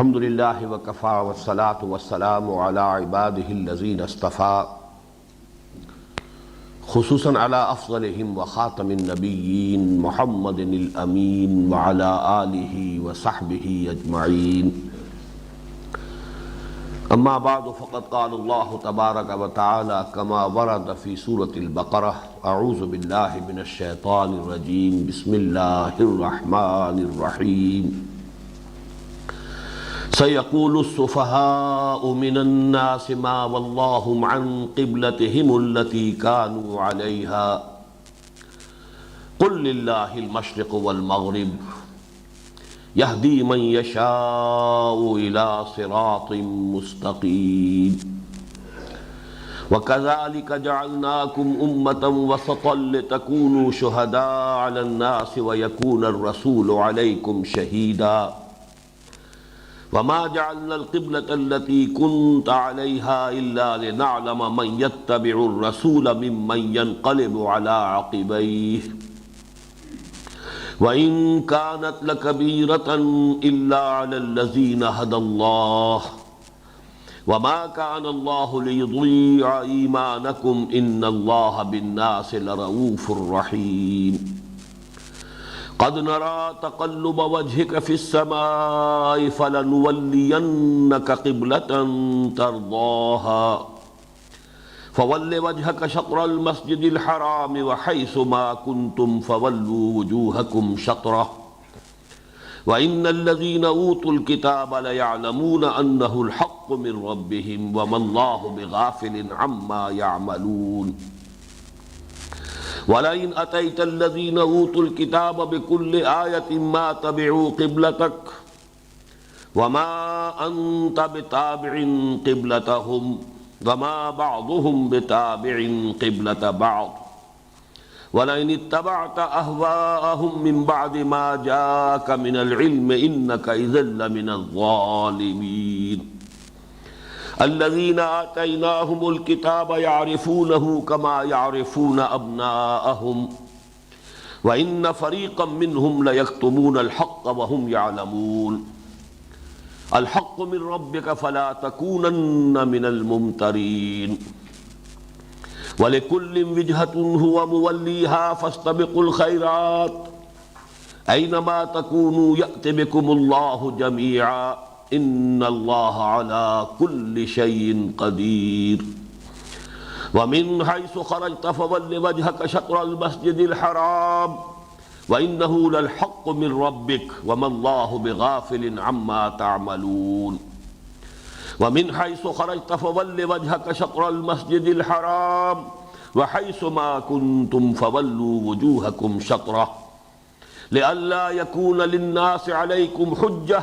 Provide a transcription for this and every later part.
الحمد للہ وکفا والصلاة والسلام علی عباده الذین اصطفى خصوصاً علی افضلهم وخاتم النبیین محمد الامین وعلی آلہ وصحبہ اجمعین اما بعد فقد قال اللہ تبارک وتعالی كما ورد فی سورة البقرہ اعوذ باللہ من الشیطان الرجیم بسم اللہ الرحمن الرحیم سيقول السفهاء من الناس ما ولاهم عن قبلتهم التي كانوا عليها قل لله المشرق والمغرب يهدي من يشاء إلى صراط مستقيم وكذلك جعلناكم أمة وسطا لتكونوا شهداء على الناس ويكون الرسول عليكم شهيدا وما جعلنا القبلة التي كنت عليها إلا لنعلم من يتبع الرسول ممن ينقلب على عقبيه وإن كانت لكبيرة إلا على الذين هدى الله وما كان الله ليضيع إيمانكم إن الله بالناس لرؤوف رحيم قد نرى تقلب وجهك في السماء فلنولينك قبلة ترضاها فول وجهك شطر المسجد الحرام وحيث ما كنتم فولوا وجوهكم شطره وإن الذين أوتوا الكتاب ليعلمون أنه الحق من ربهم وما الله بغافل عما يعملون وَلَئِنْ أَتَيْتَ الَّذِينَ أُوتُوا الْكِتَابَ بِكُلِّ آيَةٍ مَا تَبِعُوا قِبْلَتَكَ وَمَا أَنْتَ بِتَابِعٍ قِبْلَتَهُمْ وَمَا بَعْضُهُمْ بِتَابِعٍ قِبْلَةَ بَعْضٍ وَلَئِنِ اتَّبَعْتَ أَهْوَاءَهُمْ مِنْ بَعْدِ مَا جَاءَكَ مِنَ الْعِلْمِ إِنَّكَ إِذًا لَمِنَ الظَّالِمِينَ الذين آتيناهم الكتاب يعرفونه كما يعرفون أبناءهم وإن فريقا منهم ليكتمون الحق وهم يعلمون الحق من ربك فلا تكونن من الممترين ولكل وجهة هو موليها فاستبقوا الخيرات أينما تكونوا يأت بكم الله جميعا ان اللہ علی کل شیء قدیر ومن حیث خرجت فول وجهك شطر المسجد الحرام وانه للحق من ربك وما اللہ بغافل عما تعملون ومن حیث خرجت فول وجهك شطر المسجد الحرام وحيث ما كنتم فولوا وجوهكم شطره لئلا يكون للناس عليكم حجة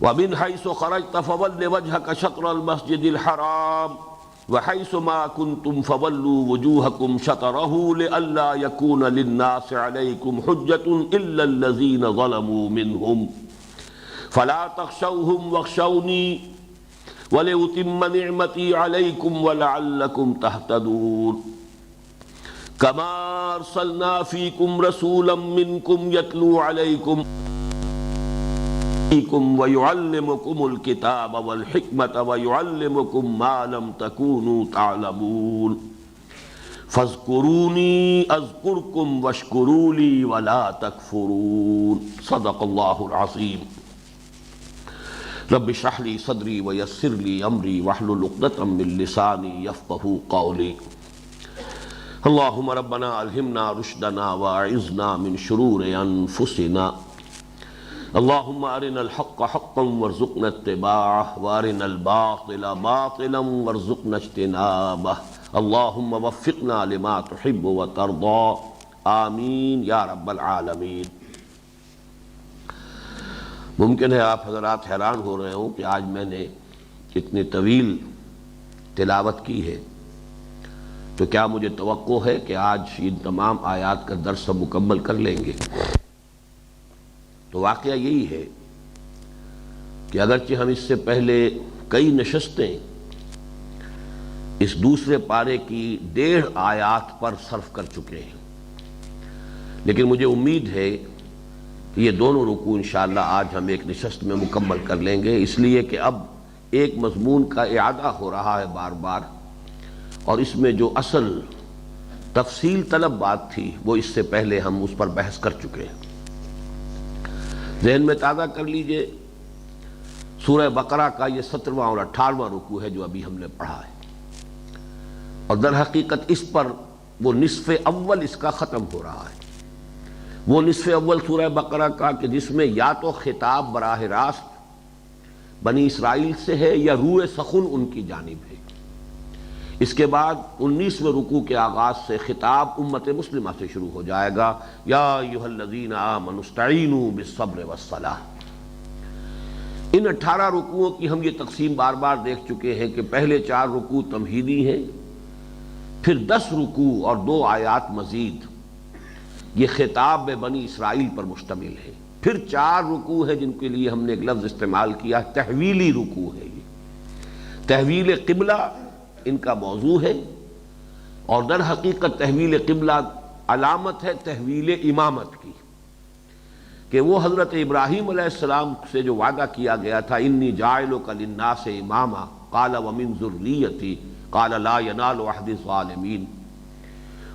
ومن حيث خرجت فول وجهك شطر المسجد الحرام وحيث ما كنتم فولوا وجوهكم شطره لئلا يكون للناس عليكم حجة إلا الذين ظلموا منهم فلا تخشوهم واخشوني ولأتم نعمتي عليكم ولعلكم تهتدون كما أرسلنا فيكم رسولا منكم يتلو عليكم ويعلمكم الكتاب والحكمة ويعلمكم ما لم تكونوا تعلمون فاذكروني أذكركم واشكروا لي ولا تكفرون صدق الله العظيم رب اشرح لي صدري ويسر لي أمري واحلل عقدة من لساني يفقهوا قولي اللهم ربنا ألهمنا رشدنا وأعذنا من شرور أنفسنا اللهم أرنا الحق حقا وارزقنا اتباعه وأرنا الباطل باطلا وارزقنا اجتنابه اللهم وفقنا لما تحب وترضى آمین یا رب العالمین۔ ممکن ہے آپ حضرات حیران ہو رہے ہوں کہ آج میں نے اتنی طویل تلاوت کی ہے تو کیا مجھے توقع ہے کہ آج ان تمام آیات کا درس مکمل کر لیں گے؟ تو واقعہ یہی ہے کہ اگرچہ ہم اس سے پہلے کئی نشستیں اس دوسرے پارے کی 1.5 آیات پر صرف کر چکے ہیں، لیکن مجھے امید ہے یہ دونوں رکوع انشاءاللہ آج ہم ایک نشست میں مکمل کر لیں گے، اس لیے کہ اب ایک مضمون کا اعادہ ہو رہا ہے بار بار، اور اس میں جو اصل تفصیل طلب بات تھی وہ اس سے پہلے ہم اس پر بحث کر چکے ہیں۔ ذہن میں تازہ کر لیجئے، سورہ بقرہ کا یہ 17واں اور 18واں رکوع ہے جو ابھی ہم نے پڑھا ہے، اور در حقیقت اس پر وہ نصف اول اس کا ختم ہو رہا ہے۔ وہ نصف اول سورہ بقرہ کا کہ جس میں یا تو خطاب براہ راست بنی اسرائیل سے ہے یا روح سخن ان کی جانب ہے۔ اس کے بعد 19ویں رکوع کے آغاز سے خطاب امت مسلمہ سے شروع ہو جائے گا، یا ایھا الذین آمنوا استعینوا بالصبر والصلاۃ۔ ان 18 رکوعوں کی ہم یہ تقسیم بار بار دیکھ چکے ہیں کہ پہلے 4 رکوع تمہیدی ہیں، پھر 10 رکوع اور 2 آیات مزید یہ خطاب بنی اسرائیل پر مشتمل ہے، پھر 4 رکوع ہے جن کے لیے ہم نے ایک لفظ استعمال کیا، تحویلی رکوع ہے۔ یہ تحویل قبلہ ان کا موضوع ہے، اور در حقیقت تحویل قبلہ علامت ہے تحویل امامت کی، کہ وہ حضرت ابراہیم علیہ السلام سے جو وعدہ کیا گیا تھا، انی جاعلک للناس اماما قال ومن ذریتی قال لا ینال عہد الظالمین،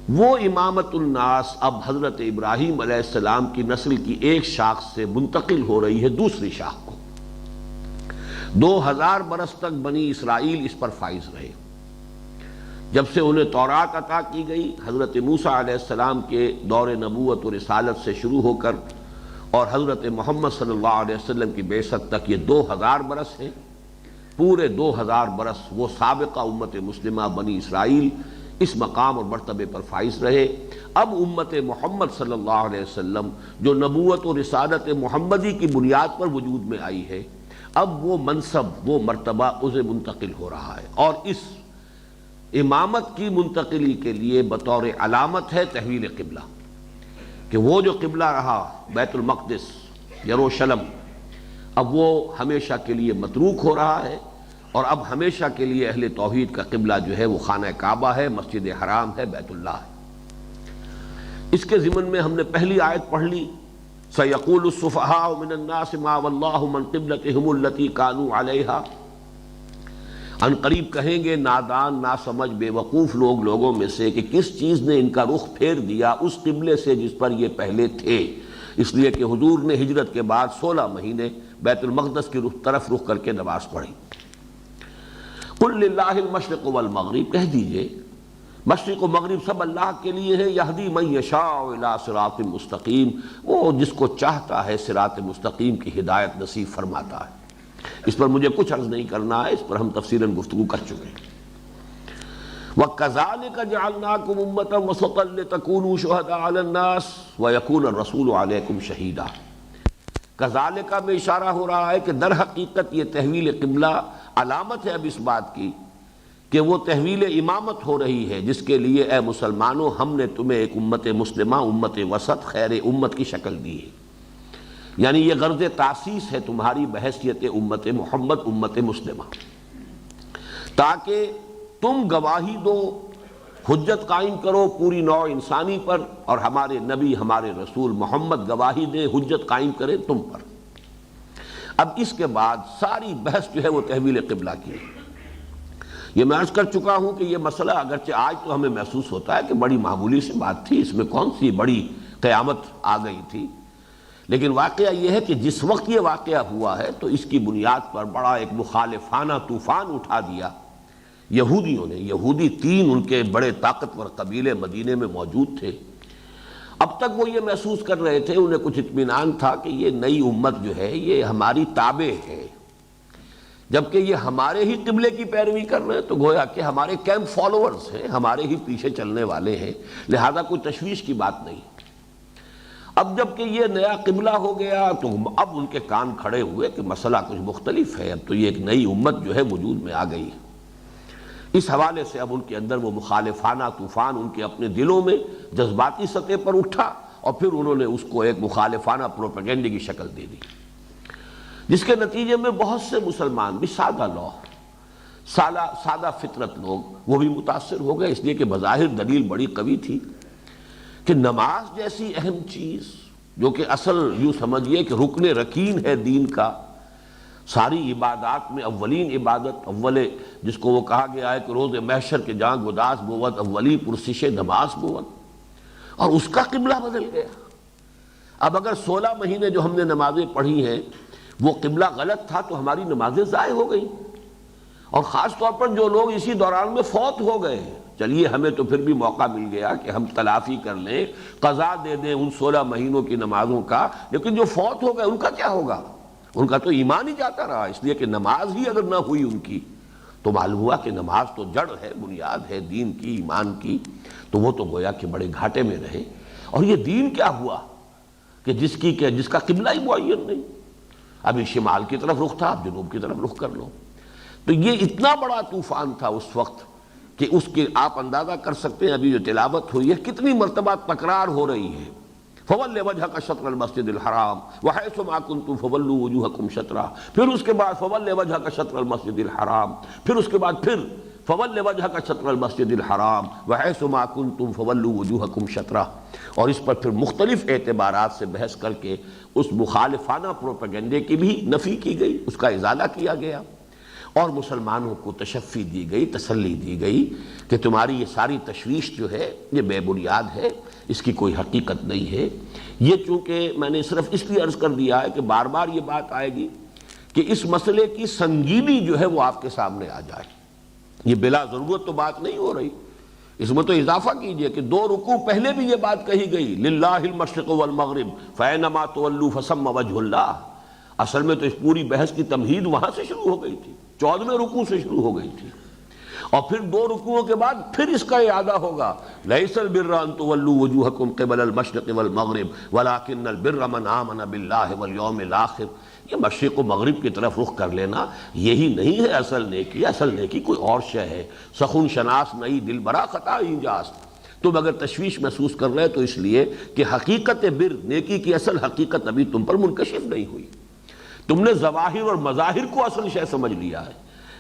وہ امامت الناس اب حضرت ابراہیم علیہ السلام کی نسل کی ایک شاخ سے منتقل ہو رہی ہے دوسری شاخ کو۔ 2000 برس تک بنی اسرائیل اس پر فائز رہے، جب سے انہیں تورات عطا کی گئی حضرت موسیٰ علیہ السلام کے دور نبوت و رسالت سے شروع ہو کر اور حضرت محمد صلی اللہ علیہ وسلم کی بعثت تک، یہ 2000 برس ہیں۔ پورے 2000 برس وہ سابقہ امت مسلمہ بنی اسرائیل اس مقام اور مرتبے پر فائز رہے۔ اب امت محمد صلی اللہ علیہ وسلم جو نبوت و رسالت محمدی کی بنیاد پر وجود میں آئی ہے، اب وہ منصب وہ مرتبہ اسے منتقل ہو رہا ہے، اور اس امامت کی منتقلی کے لیے بطور علامت ہے تحویل قبلہ، کہ وہ جو قبلہ رہا بیت المقدس یروشلم، اب وہ ہمیشہ کے لیے متروک ہو رہا ہے، اور اب ہمیشہ کے لیے اہل توحید کا قبلہ جو ہے وہ خانہ کعبہ ہے، مسجد حرام ہے، بیت اللہ ہے۔ اس کے ضمن میں ہم نے پہلی آیت پڑھ لی، سَيَقُولُ السُّفَهَاءُ مِنَ النَّاسِ مَا وَاللَّهُ مَنْ قِبْلَتِهِمُ الَّتِي كَانُوا عَلَيْهَا، ان قریب کہیں گے نادان ناسمجھ بے وقوف لوگوں میں سے کہ کس چیز نے ان کا رخ پھیر دیا اس قبلے سے جس پر یہ پہلے تھے، اس لیے کہ حضور نے ہجرت کے بعد 16 مہینے بیت المقدس کی طرف رخ کر کے نماز پڑھی۔ قل للہ المشرق والمغرب، کہہ دیجئے مشرق و مغرب سب اللہ کے لیے ہے، یہدی من یشاء الی صراط مستقیم، وہ جس کو چاہتا ہے صراط مستقیم کی ہدایت نصیب فرماتا ہے۔ اس پر مجھے کچھ عرض نہیں کرنا ہے، اس پر ہم تفصیلاً گفتگو کر چکے ہیں۔ وَكَذَلِكَ جَعَلْنَاكُمْ أُمَّةً وَسَطًا لِتَكُونُوا شُهَدَاءَ عَلَى النَّاسِ وَيَكُونَ الرَّسُولُ عَلَيْكُمْ شَهِيدًا۔ کذالک میں اشارہ ہو رہا ہے کہ در حقیقت یہ تحویل قبلہ علامت ہے اب اس بات کی کہ وہ تحویل امامت ہو رہی ہے، جس کے لیے اے مسلمانوں ہم نے تمہیں ایک امت مسلمہ، امت وسط، خیر امت کی شکل دی ہے، یعنی یہ غرض تاسیس ہے تمہاری بحیثیت امت محمد، امت مسلمہ، تاکہ تم گواہی دو، حجت قائم کرو پوری نوع انسانی پر، اور ہمارے نبی ہمارے رسول محمد گواہی دے، حجت قائم کرے تم پر۔ اب اس کے بعد ساری بحث جو ہے وہ تحویل قبلہ کی ہے۔ یہ میں عرض کر چکا ہوں کہ یہ مسئلہ اگرچہ آج تو ہمیں محسوس ہوتا ہے کہ بڑی معمولی سی بات تھی، اس میں کون سی بڑی قیامت آ گئی تھی، لیکن واقعہ یہ ہے کہ جس وقت یہ واقعہ ہوا ہے تو اس کی بنیاد پر بڑا ایک مخالفانہ طوفان اٹھا دیا یہودیوں نے۔ یہودی 3 ان کے بڑے طاقتور قبیلے مدینے میں موجود تھے۔ اب تک وہ یہ محسوس کر رہے تھے، انہیں کچھ اطمینان تھا کہ یہ نئی امت جو ہے یہ ہماری تابع ہے، جبکہ یہ ہمارے ہی قبلے کی پیروی کر رہے ہیں، تو گویا کہ ہمارے کیمپ فالوورز ہیں، ہمارے ہی پیچھے چلنے والے ہیں، لہذا کوئی تشویش کی بات نہیں۔ اب جب کہ یہ نیا قبلہ ہو گیا تو اب ان کے کان کھڑے ہوئے کہ مسئلہ کچھ مختلف ہے، اب تو یہ ایک نئی امت جو ہے وجود میں آ گئی۔ اس حوالے سے اب ان کے اندر وہ مخالفانہ طوفان ان کے اپنے دلوں میں جذباتی سطح پر اٹھا، اور پھر انہوں نے اس کو ایک مخالفانہ پروپیگنڈے کی شکل دے دی، جس کے نتیجے میں بہت سے مسلمان بھی سادہ لوگ، سادہ فطرت لوگ، وہ بھی متاثر ہو گئے، اس لیے کہ بظاہر دلیل بڑی قوی تھی کہ نماز جیسی اہم چیز جو کہ اصل یوں سمجھیے کہ رکن رکین ہے دین کا. ساری عبادات میں اولین عبادت اول جس کو وہ کہا گیا ہے کہ روز محشر کے جاں گداس بود اولی پرسش نماز بود، اور اس کا قبلہ بدل گیا. اب اگر 16 مہینے جو ہم نے نمازیں پڑھی ہیں وہ قبلہ غلط تھا تو ہماری نمازیں ضائع ہو گئی، اور خاص طور پر جو لوگ اسی دوران میں فوت ہو گئے ہیں. چلیے ہمیں تو پھر بھی موقع مل گیا کہ ہم تلافی کر لیں، قضا دے دیں ان 16 مہینوں کی نمازوں کا، لیکن جو فوت ہو گئے ان کا کیا ہوگا؟ ان کا تو ایمان ہی جاتا رہا. اس لیے کہ نماز ہی اگر نہ ہوئی ان کی تو معلوم ہوا کہ نماز تو جڑ ہے، بنیاد ہے دین کی، ایمان کی، تو وہ تو گویا کہ بڑے گھاٹے میں رہے. اور یہ دین کیا ہوا کہ جس کا قبلہ ہی معین نہیں. ابھی شمال کی طرف رخ تھا، اب جنوب کی طرف رخ کر لو. تو یہ اتنا بڑا طوفان تھا اس وقت کہ اس کے آپ اندازہ کر سکتے ہیں ابھی جو تلاوت ہوئی ہے کتنی مرتبہ تکرار ہو رہی ہے. فَوَلِّ وَجْهَكَ شَطْرَ الْمَسْجِدِ الْحَرَامِ وَحَيْثُ مَا كُنتُمْ فَوَلُّوا وُجُوهَكُمْ شَطْرَهُ، پھر اس کے بعد فَوَلِّ وَجْهَكَ شَطْرَ الْمَسْجِدِ الْحَرَامِ، پھر اس کے بعد پھر فَوَلِّ وَجْهَكَ شَطْرَ الْمَسْجِدِ الْحَرَامِ وَحَيْثُ مَا كُنتُمْ فَوَلُّوا وُجُوهَكُمْ شَطْرَهُ. اور اس پر پھر مختلف اعتبارات سے بحث کر کے اس مخالفانہ پروپیگنڈے کی بھی نفی کی گئی، اس کا ازالہ کیا گیا، اور مسلمانوں کو تشفی دی گئی، تسلی دی گئی کہ تمہاری یہ ساری تشویش جو ہے یہ بے بنیاد ہے، اس کی کوئی حقیقت نہیں ہے. یہ چونکہ میں نے صرف اس لیے عرض کر دیا ہے کہ بار بار یہ بات آئے گی کہ اس مسئلے کی سنگینی جو ہے وہ آپ کے سامنے آ جائے. یہ بلا ضرورت تو بات نہیں ہو رہی، اس میں تو اضافہ کیجئے کہ 2 رکوع پہلے بھی یہ بات کہی گئی، للہ المشرق والمغرب فینما تولوا فثم وجہ اللہ. اصل میں تو اس پوری بحث کی تمہید وہاں سے شروع ہو گئی تھی، 14ویں رکوع سے شروع ہو گئی تھی، اور پھر 2 رکوعوں کے بعد پھر اس کا اعادہ ہوگا. لیس البر ان تولوا وجوہکم قبل المشرق والمغرب ولکن البر من آمن باللہ والیوم الآخر. یہ مشرق و مغرب کی طرف رخ کر لینا یہی نہیں ہے اصل نیکی. اصل نیکی کوئی اور شے ہے. سخن شناس نئی دل برا خطا اینجاز. تم اگر تشویش محسوس کر رہے تو اس لیے کہ حقیقت بر، نیکی کی اصل حقیقت ابھی تم پر منکشف نہیں ہوئی. تم نے ظواہر اور مظاہر کو اصل شے سمجھ لیا ہے،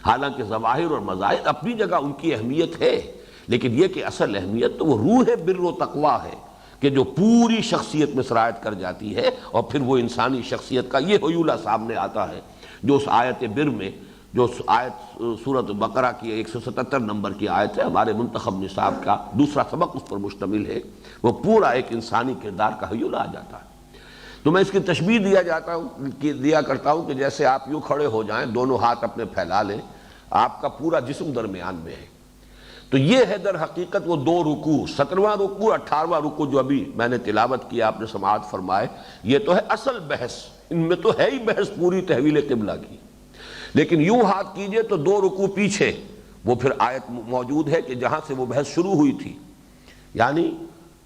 حالانکہ ظواہر اور مظاہر اپنی جگہ ان کی اہمیت ہے، لیکن یہ کہ اصل اہمیت تو وہ روح بر و تقویٰ ہے کہ جو پوری شخصیت میں سرایت کر جاتی ہے، اور پھر وہ انسانی شخصیت کا یہ حیولہ سامنے آتا ہے جو اس آیت بر میں، جو آیت سورۃ بقرہ کی 177 نمبر کی آیت ہے، ہمارے منتخب نصاب کا دوسرا سبق اس پر مشتمل ہے. وہ پورا ایک انسانی کردار کا حیولہ آ جاتا ہے. تو میں اس کی تشبیہ دیا کرتا ہوں کہ جیسے آپ یوں کھڑے ہو جائیں، دونوں ہاتھ اپنے پھیلا لیں، آپ کا پورا جسم درمیان میں ہے. تو یہ ہے در حقیقت وہ 2 رکوع، 17واں رکوع، 18واں رکوع جو ابھی میں نے تلاوت کیا، آپ نے سماعت فرمائے. یہ تو ہے اصل بحث، ان میں تو ہے ہی بحث پوری تحویل قبلہ کی. لیکن یوں ہاتھ کیجئے تو 2 رکوع پیچھے وہ پھر آیت موجود ہے کہ جہاں سے وہ بحث شروع ہوئی تھی، یعنی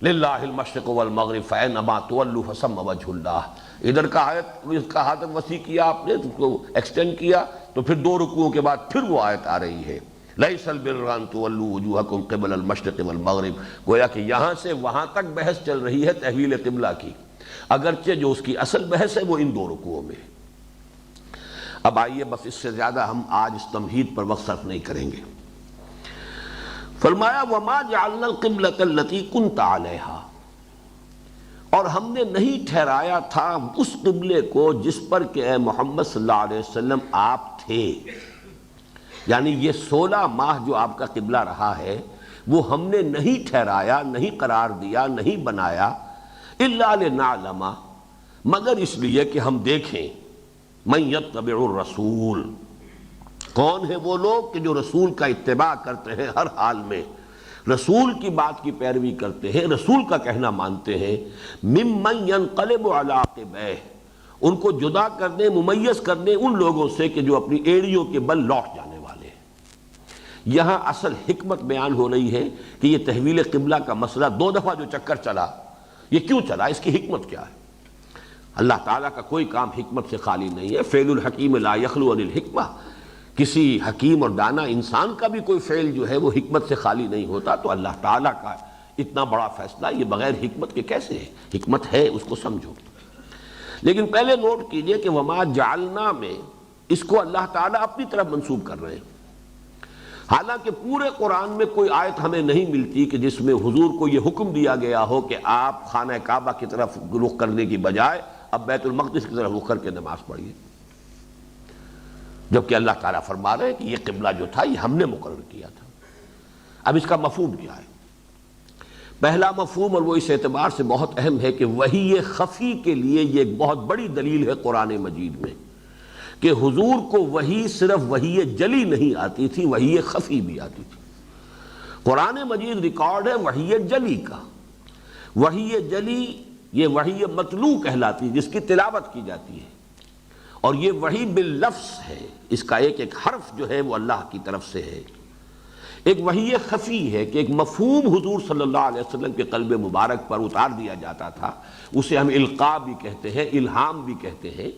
للہ المشرق والمغرب فینما تولوا فثم وجہ اللہ. ادھر کا آیت، اس کا ہاتھ وسیع کیا آپ نے، اس کو ایکسٹینڈ کیا، تو پھر 2 رکوعوں کے بعد پھر وہ آیت آ رہی ہے لیس البر ان تولوا وجوہکم قبل المشرق والمغرب. گویا کہ یہاں سے وہاں تک بحث چل رہی ہے تحویل قبلہ کی، اگرچہ جو اس کی اصل بحث ہے وہ ان 2 رکوعوں میں. اب آئیے، بس اس سے زیادہ ہم آج اس تمہید پر وقت صرف نہیں کریں گے. فرمایا وما جعلنا القبلۃ التی کنت علیہا، اور ہم نے نہیں ٹھہرایا تھا اس قبلے کو جس پر کہ اے محمد صلی اللہ علیہ وسلم آپ تھے. یعنی یہ 16 ماہ جو آپ کا قبلہ رہا ہے وہ ہم نے نہیں ٹھہرایا، نہیں قرار دیا، نہیں بنایا، الا لنعلم، مگر اس لیے کہ ہم دیکھیں، من یتبع الرسول، کون ہیں وہ لوگ کہ جو رسول کا اتباع کرتے ہیں، ہر حال میں رسول کی بات کی پیروی کرتے ہیں، رسول کا کہنا مانتے ہیں. ممن ینقلب علی عقبیہ، ان کو جدا کر دیں، ممیز کر دیں ان لوگوں سے کہ جو اپنی ایڑیوں کے بل لوٹ جانے والے ہیں. یہاں اصل حکمت بیان ہو رہی ہے کہ یہ تحویل قبلہ کا مسئلہ 2 دفعہ جو چکر چلا، یہ کیوں چلا، اس کی حکمت کیا ہے. اللہ تعالیٰ کا کوئی کام حکمت سے خالی نہیں ہے. فعل الحکیم لا یخلو عن الحکمہ، کسی حکیم اور دانا انسان کا بھی کوئی فعل جو ہے وہ حکمت سے خالی نہیں ہوتا. تو اللہ تعالیٰ کا اتنا بڑا فیصلہ یہ بغیر حکمت کے کیسے ہے؟ حکمت ہے، اس کو سمجھو. لیکن پہلے نوٹ کیجئے کہ وما جعلنا میں اس کو اللہ تعالیٰ اپنی طرف منسوب کر رہے ہیں. حالانکہ پورے قرآن میں کوئی آیت ہمیں نہیں ملتی کہ جس میں حضور کو یہ حکم دیا گیا ہو کہ آپ خانہ کعبہ کی طرف رخ کرنے کی بجائے اب بیت المقدس کی طرف رخ کر کے نماز پڑھیے، جبکہ اللہ تعالیٰ فرما رہے ہیں کہ یہ قبلہ جو تھا یہ ہم نے مقرر کیا تھا۔ اب اس کا مفہوم کیا ہے؟ پہلا مفہوم، اور وہ اس اعتبار سے بہت اہم ہے کہ وحی خفی کے لیے یہ ایک بہت بڑی دلیل ہے قرآن مجید میں کہ حضور کو وحی صرف وحی جلی نہیں آتی تھی، وحی خفی بھی آتی تھی۔ قرآن مجید ریکارڈ ہے وحی جلی کا۔ وحی جلی یہ وحی متلو کہلاتی ہے، جس کی تلاوت کی جاتی ہے، اور یہ وحی باللفظ ہے، اس کا ایک ایک حرف جو ہے وہ اللہ کی طرف سے ہے۔ ایک وحی خفی ہے کہ ایک مفہوم حضور صلی اللہ علیہ وسلم کے قلب مبارک پر اتار دیا جاتا تھا، اسے ہم القاء بھی کہتے ہیں، الہام بھی کہتے ہیں۔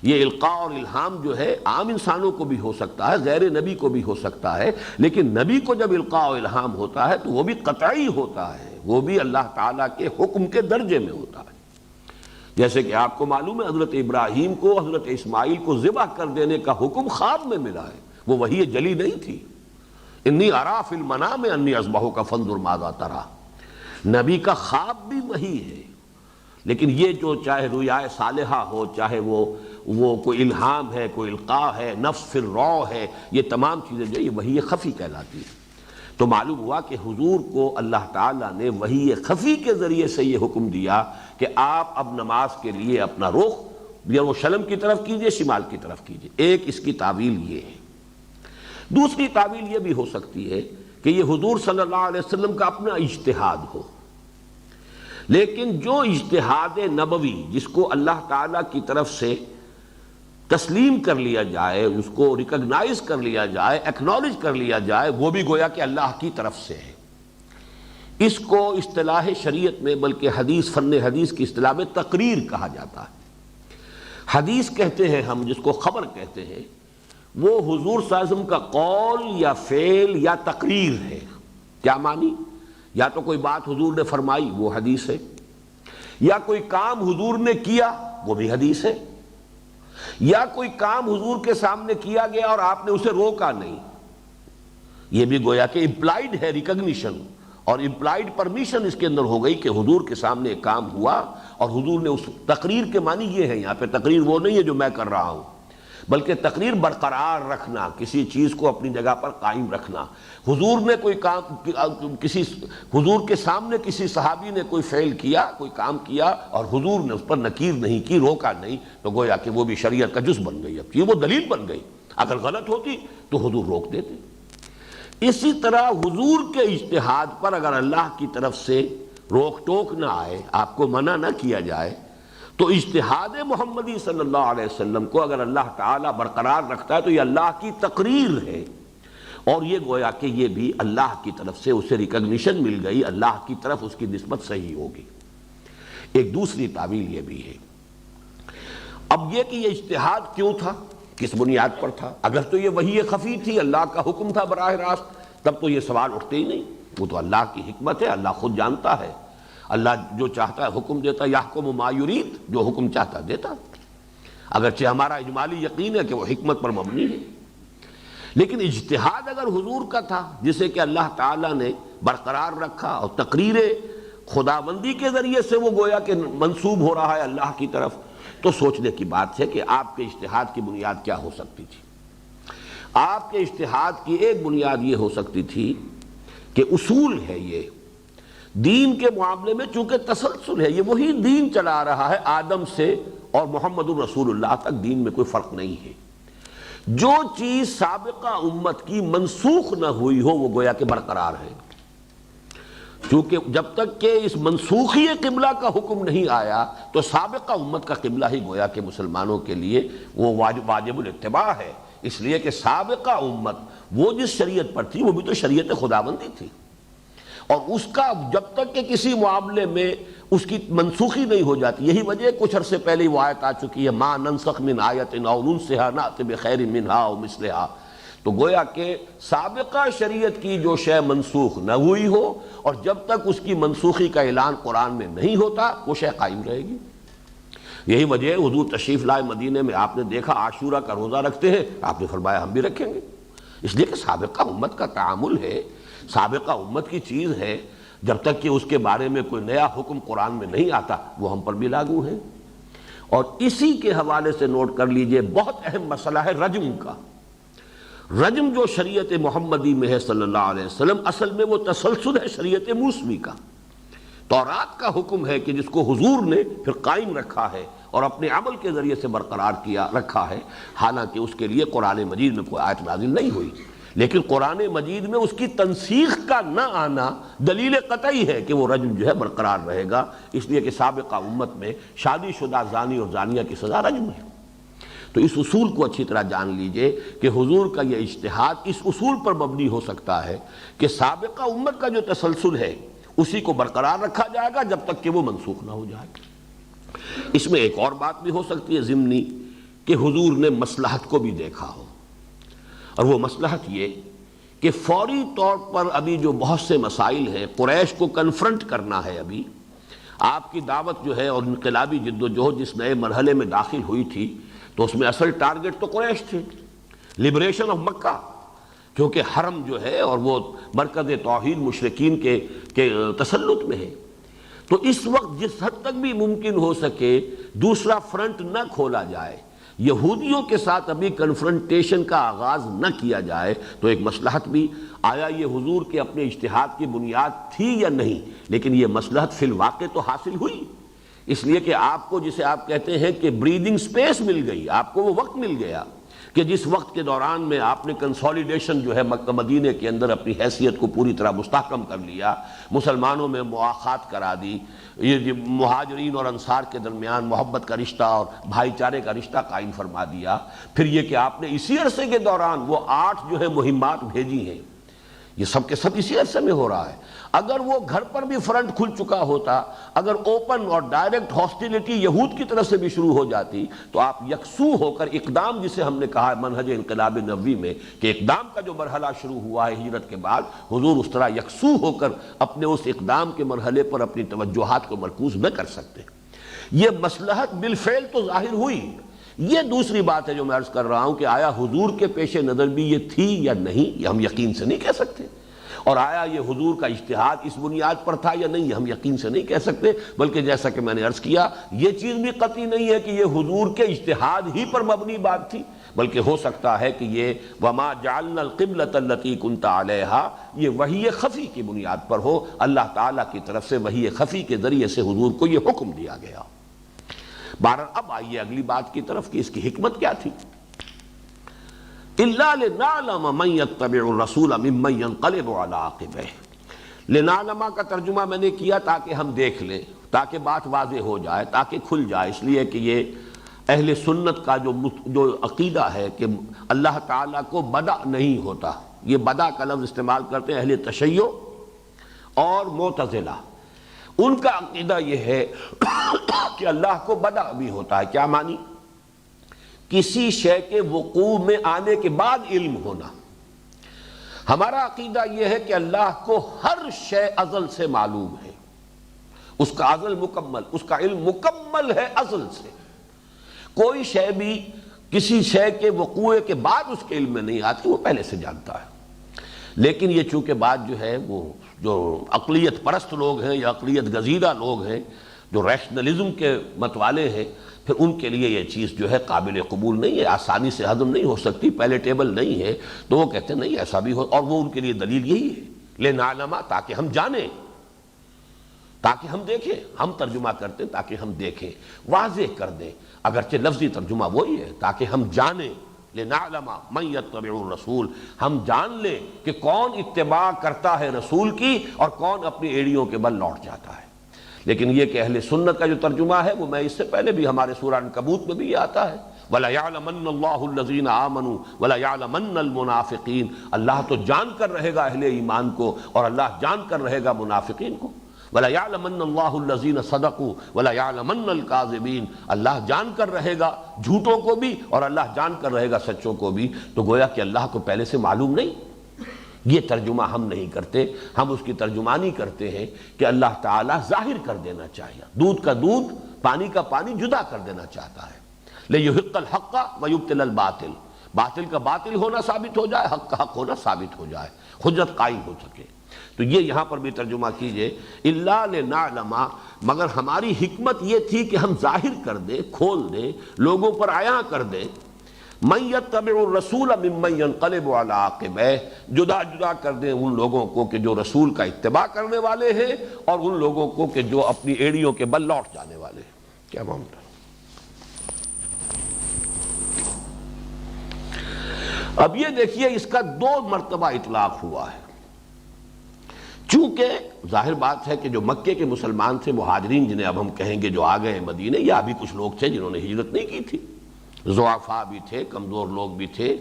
یہ القاء اور الہام جو ہے عام انسانوں کو بھی ہو سکتا ہے، غیر نبی کو بھی ہو سکتا ہے، لیکن نبی کو جب القاء و الہام ہوتا ہے تو وہ بھی قطعی ہوتا ہے، وہ بھی اللہ تعالیٰ کے حکم کے درجے میں ہوتا ہے۔ جیسے کہ آپ کو معلوم ہے حضرت ابراہیم کو حضرت اسماعیل کو ذبح کر دینے کا حکم خواب میں ملا ہے، وہ وحی جلی نہیں تھی۔ انی ارا فی المنام انی اذبحک فانظر ماذا تری، نبی کا خواب بھی وحی ہے، لیکن یہ جو چاہے رؤیا صالحہ ہو، چاہے وہ کوئی الہام ہے، کوئی القاء ہے، نفس فی الروع ہے، یہ تمام چیزیں جو یہ وحی خفی کہلاتی ہیں۔ تو معلوم ہوا کہ حضور کو اللہ تعالیٰ نے وحی خفی کے ذریعے سے یہ حکم دیا کہ آپ اب نماز کے لیے اپنا رخ یروشلم کی طرف کیجئے، شمال کی طرف کیجئے۔ ایک اس کی تعویل یہ ہے۔ دوسری تعویل یہ بھی ہو سکتی ہے کہ یہ حضور صلی اللہ علیہ وسلم کا اپنا اجتہاد ہو، لیکن جو اجتہاد نبوی جس کو اللہ تعالیٰ کی طرف سے تسلیم کر لیا جائے، اس کو ریکگنائز کر لیا جائے، ایکنالج کر لیا جائے، وہ بھی گویا کہ اللہ کی طرف سے ہے۔ اس کو اصطلاح شریعت میں بلکہ حدیث، فن حدیث کی اصطلاح میں تقریر کہا جاتا ہے۔ حدیث کہتے ہیں ہم جس کو خبر کہتے ہیں، وہ حضور صلی اللہ علیہ وسلم کا قول یا فعل یا تقریر ہے۔ کیا معنی؟ یا تو کوئی بات حضور نے فرمائی وہ حدیث ہے، یا کوئی کام حضور نے کیا وہ بھی حدیث ہے، یا کوئی کام حضور کے سامنے کیا گیا اور آپ نے اسے روکا نہیں، یہ بھی گویا کہ امپلائیڈ ہے ریکگنیشن، اور امپلائیڈ پرمیشن اس کے اندر ہو گئی کہ حضور کے سامنے ایک کام ہوا اور حضور نے اس تقریر کے معنی یہ ہے، یہاں پہ تقریر وہ نہیں ہے جو میں کر رہا ہوں، بلکہ تقریر برقرار رکھنا، کسی چیز کو اپنی جگہ پر قائم رکھنا۔ حضور نے کوئی کام، حضور کے سامنے کسی صحابی نے کوئی فعل کیا، کوئی کام کیا اور حضور نے اس پر نکیر نہیں کی، روکا نہیں، تو گویا کہ وہ بھی شریعت کا جز بن گئی، اب یہ وہ دلیل بن گئی۔ اگر غلط ہوتی تو حضور روک دیتے۔ اسی طرح حضور کے اجتہاد پر اگر اللہ کی طرف سے روک ٹوک نہ آئے، آپ کو منع نہ کیا جائے، تو اجتہاد محمدی صلی اللہ علیہ وسلم کو اگر اللہ تعالیٰ برقرار رکھتا ہے تو یہ اللہ کی تقریر ہے، اور یہ گویا کہ یہ بھی اللہ کی طرف سے اسے ریکگنیشن مل گئی، اللہ کی طرف اس کی نسبت صحیح ہوگی۔ ایک دوسری تعویل یہ بھی ہے۔ اب یہ کہ یہ اجتہاد کیوں تھا، کس بنیاد پر تھا؟ اگر تو یہ وحی خفی تھی، اللہ کا حکم تھا براہ راست، تب تو یہ سوال اٹھتے ہی نہیں۔ وہ تو اللہ کی حکمت ہے، اللہ خود جانتا ہے، اللہ جو چاہتا ہے حکم دیتا، یحکم ما یرید، جو حکم چاہتا دیتا، اگرچہ ہمارا اجمالی یقین ہے کہ وہ حکمت پر مبنی ہے۔ لیکن اجتہاد اگر حضور کا تھا جسے کہ اللہ تعالیٰ نے برقرار رکھا، اور تقریر خداوندی کے ذریعے سے وہ گویا کہ منسوب ہو رہا ہے اللہ کی طرف، تو سوچنے کی بات ہے کہ آپ کے اجتہاد کی بنیاد کیا ہو سکتی تھی۔ آپ کے اجتہاد کی ایک بنیاد یہ ہو سکتی تھی کہ اصول ہے، یہ دین کے معاملے میں چونکہ تسلسل ہے، یہ وہی دین چلا رہا ہے آدم سے اور محمد الرسول اللہ تک، دین میں کوئی فرق نہیں ہے۔ جو چیز سابقہ امت کی منسوخ نہ ہوئی ہو وہ گویا کہ برقرار ہے، چونکہ جب تک کہ اس منسوخی قبلہ کا حکم نہیں آیا تو سابقہ امت کا قبلہ ہی گویا کہ مسلمانوں کے لیے وہ واجب الاتباع ہے، اس لیے کہ سابقہ امت وہ جس شریعت پر تھی وہ بھی تو شریعت خداوندی تھی، اور اس کا جب تک کہ کسی معاملے میں اس کی منسوخی نہیں ہو جاتی، یہی وجہ کچھ عرصے پہلے وہ آیت آ چکی ہے، ما ننسخ من آیت او ننسها نأت بخیر منہا او مثلہا، تو گویا کہ سابقہ شریعت کی جو شے منسوخ نہ ہوئی ہو اور جب تک اس کی منسوخی کا اعلان قرآن میں نہیں ہوتا وہ شے قائم رہے گی۔ یہی وجہ حضور تشریف لائے مدینے میں، آپ نے دیکھا عاشورہ کا روزہ رکھتے ہیں، آپ نے فرمایا ہم بھی رکھیں گے، اس لیے کہ سابقہ امت کا تعامل ہے، سابقہ امت کی چیز ہے، جب تک کہ اس کے بارے میں کوئی نیا حکم قرآن میں نہیں آتا وہ ہم پر بھی لاگو ہے۔ اور اسی کے حوالے سے نوٹ کر لیجئے بہت اہم مسئلہ ہے رجم کا۔ رجم جو شریعت محمدی میں ہے صلی اللہ علیہ وسلم، اصل میں وہ تسلسل ہے شریعت موسوی کا۔ تورات کا حکم ہے کہ جس کو حضور نے پھر قائم رکھا ہے اور اپنے عمل کے ذریعے سے برقرار کیا رکھا ہے، حالانکہ اس کے لیے قرآن مجید میں کوئی آیت نازل نہیں ہوئی، لیکن قرآن مجید میں اس کی تنسیخ کا نہ آنا دلیل قطعی ہے کہ وہ رجم جو ہے برقرار رہے گا، اس لیے کہ سابقہ امت میں شادی شدہ زانی اور زانیہ کی سزا رجم ہے۔ تو اس اصول کو اچھی طرح جان لیجئے کہ حضور کا یہ اجتہاد اس اصول پر مبنی ہو سکتا ہے کہ سابقہ امت کا جو تسلسل ہے اسی کو برقرار رکھا جائے گا جب تک کہ وہ منسوخ نہ ہو جائے۔ اس میں ایک اور بات بھی ہو سکتی ہے ضمنی، کہ حضور نے مصلحت کو بھی دیکھا ہو، اور وہ مصلحت یہ کہ فوری طور پر ابھی جو بہت سے مسائل ہیں قریش کو کنفرنٹ کرنا ہے۔ ابھی آپ کی دعوت جو ہے اور انقلابی جد و جہد جس نئے مرحلے میں داخل ہوئی تھی تو اس میں اصل ٹارگٹ تو قریش تھے، لبریشن آف مکہ، کیونکہ حرم جو ہے اور وہ مرکز توحید مشرکین کے تسلط میں ہے۔ تو اس وقت جس حد تک بھی ممکن ہو سکے دوسرا فرنٹ نہ کھولا جائے، یہودیوں کے ساتھ ابھی کنفرنٹیشن کا آغاز نہ کیا جائے، تو ایک مصلحت بھی آیا یہ حضور کے اپنے اجتہاد کی بنیاد تھی یا نہیں، لیکن یہ مصلحت فی الواقع تو حاصل ہوئی، اس لیے کہ آپ کو جسے آپ کہتے ہیں کہ بریدنگ سپیس مل گئی، آپ کو وہ وقت مل گیا کہ جس وقت کے دوران میں آپ نے کنسولیڈیشن جو ہے مکہ مدینے کے اندر اپنی حیثیت کو پوری طرح مستحکم کر لیا، مسلمانوں میں مواخات کرا دی، یہ مہاجرین اور انصار کے درمیان محبت کا رشتہ اور بھائی چارے کا رشتہ قائم فرما دیا، پھر یہ کہ آپ نے اسی عرصے کے دوران وہ 8 جو ہے مہمات بھیجی ہیں، یہ سب کے سب اسی عرصے میں ہو رہا ہے۔ اگر وہ گھر پر بھی فرنٹ کھل چکا ہوتا، اگر اوپن اور ڈائریکٹ ہاسٹیلٹی یہود کی طرف سے بھی شروع ہو جاتی، تو آپ یکسو ہو کر اقدام، جسے ہم نے کہا منہج انقلاب نبوی میں کہ اقدام کا جو مرحلہ شروع ہوا ہے ہجرت کے بعد، حضور اس طرح یکسو ہو کر اپنے اس اقدام کے مرحلے پر اپنی توجہات کو مرکوز نہ کر سکتے۔ یہ مصلحت بالفعل تو ظاہر ہوئی۔ یہ دوسری بات ہے جو میں عرض کر رہا ہوں کہ آیا حضور کے پیش نظر بھی یہ تھی یا نہیں، یہ ہم یقین سے نہیں کہہ سکتے، اور آیا یہ حضور کا اجتہاد اس بنیاد پر تھا یا نہیں، یہ ہم یقین سے نہیں کہہ سکتے، بلکہ جیسا کہ میں نے عرض کیا یہ چیز بھی قطعی نہیں ہے کہ یہ حضور کے اجتہاد ہی پر مبنی بات تھی، بلکہ ہو سکتا ہے کہ یہ وما جعلنا القبلۃ التي كنت عليها یہ وحی خفی کی بنیاد پر ہو، اللہ تعالیٰ کی طرف سے وحی خفی کے ذریعے سے حضور کو یہ حکم دیا گیا۔ بہرحال اب آئیے اگلی بات کی طرف کہ اس کی حکمت کیا تھی۔ إِلَّا لِنَعْلَمَ مَنْ يَتَّبِعُ الرَّسُولَ مِمَّنْ يَنْقَلِبُ عَلَىٰ عَقِبَيْهِ، لِنَعْلَمَ کا ترجمہ میں نے کیا تاکہ ہم دیکھ لیں، تاکہ بات واضح ہو جائے، تاکہ کھل جائے، اس لیے کہ یہ اہل سنت کا جو عقیدہ ہے کہ اللہ تعالیٰ کو بدع نہیں ہوتا، یہ بدع کا لفظ استعمال کرتے ہیں اہل تشیع اور معتزلہ، ان کا عقیدہ یہ ہے کہ اللہ کو بدع بھی ہوتا ہے۔ کیا معنی؟ کسی شے کے وقوع میں آنے کے بعد علم ہونا۔ ہمارا عقیدہ یہ ہے کہ اللہ کو ہر شے ازل سے معلوم ہے، اس کا ازل مکمل، اس کا علم مکمل ہے ازل سے، کوئی شے بھی کسی شے کے وقوع کے بعد اس کے علم میں نہیں آتی، وہ پہلے سے جانتا ہے۔ لیکن یہ چونکہ بات جو ہے وہ جو عقلیت پرست لوگ ہیں یا عقلیت گزیدہ لوگ ہیں جو ریشنلزم کے مت والے ہیں، پھر ان کے لیے یہ چیز جو ہے قابل قبول نہیں ہے، آسانی سے ہضم نہیں ہو سکتی، پیلیٹیبل نہیں ہے، تو وہ کہتے ہیں نہیں ایسا بھی ہو، اور وہ ان کے لیے دلیل یہی ہے لِنَعْلَمَ تاکہ ہم جانیں، تاکہ ہم دیکھیں، ہم ترجمہ کرتے ہیں تاکہ ہم دیکھیں، واضح کر دیں، اگرچہ لفظی ترجمہ وہی ہے تاکہ ہم جانیں، لِنَعْلَمَ مَنْ يَتَّبِعُ الرَّسُولَ، ہم جان لیں کہ کون اتباع کرتا ہے رسول کی اور کون اپنی ایڑیوں کے بل لوٹ جاتا ہے۔ لیکن یہ کہ اہل سنت کا جو ترجمہ ہے وہ میں اس سے پہلے بھی ہمارے سورہ عنکبوت میں بھی یہ آتا ہے وَلَيَعْلَمَنَّ اللَّهُ الَّذِينَ آمَنُوا وَلَيَعْلَمَنَّ الْمُنَافِقِينَ، اللہ تو جان کر رہے گا اہل ایمان کو اور اللہ جان کر رہے گا منافقین کو، وَلَيَعْلَمَنَّ اللَّهُ الَّذِينَ صَدَقُوا وَلَيَعْلَمَنَّ الْكَاذِبِينَ، اللہ جان کر رہے گا جھوٹوں کو بھی اور اللہ جان کر رہے گا سچوں کو بھی۔ تو گویا کہ اللہ کو پہلے سے معلوم نہیں، یہ ترجمہ ہم نہیں کرتے، ہم اس کی ترجمانی کرتے ہیں کہ اللہ تعالیٰ ظاہر کر دینا چاہیے، دودھ کا دودھ پانی کا پانی جدا کر دینا چاہتا ہے، لِيُحِقَّ الْحَقَّ وَيُبْطِلَ الْبَاطِلَ، باطل کا باطل ہونا ثابت ہو جائے، حق کا حق ہونا ثابت ہو جائے، حجت قائم ہو سکے۔ تو یہ یہاں پر بھی ترجمہ کیجئے الا لنعلم، مگر ہماری حکمت یہ تھی کہ ہم ظاہر کر دیں، کھول دیں، لوگوں پر عیاں کر دیں، من یتبع الرسول ممن ینقلب علی عقبیہ، جدا جدا کر دیں ان لوگوں کو کہ جو رسول کا اتباع کرنے والے ہیں اور ان لوگوں کو کہ جو اپنی ایڑیوں کے بل لوٹ جانے والے ہیں۔ کیا معاملہ؟ اب یہ دیکھیے اس کا 2 مرتبہ اطلاق ہوا ہے، چونکہ ظاہر بات ہے کہ جو مکے کے مسلمان تھے، مہاجرین جنہیں اب ہم کہیں گے جو آ گئے ہیں مدینے، یا بھی کچھ لوگ تھے جنہوں نے ہجرت نہیں کی تھی، ضعفاء بھی تھے، کمزور لوگ بھی تھے،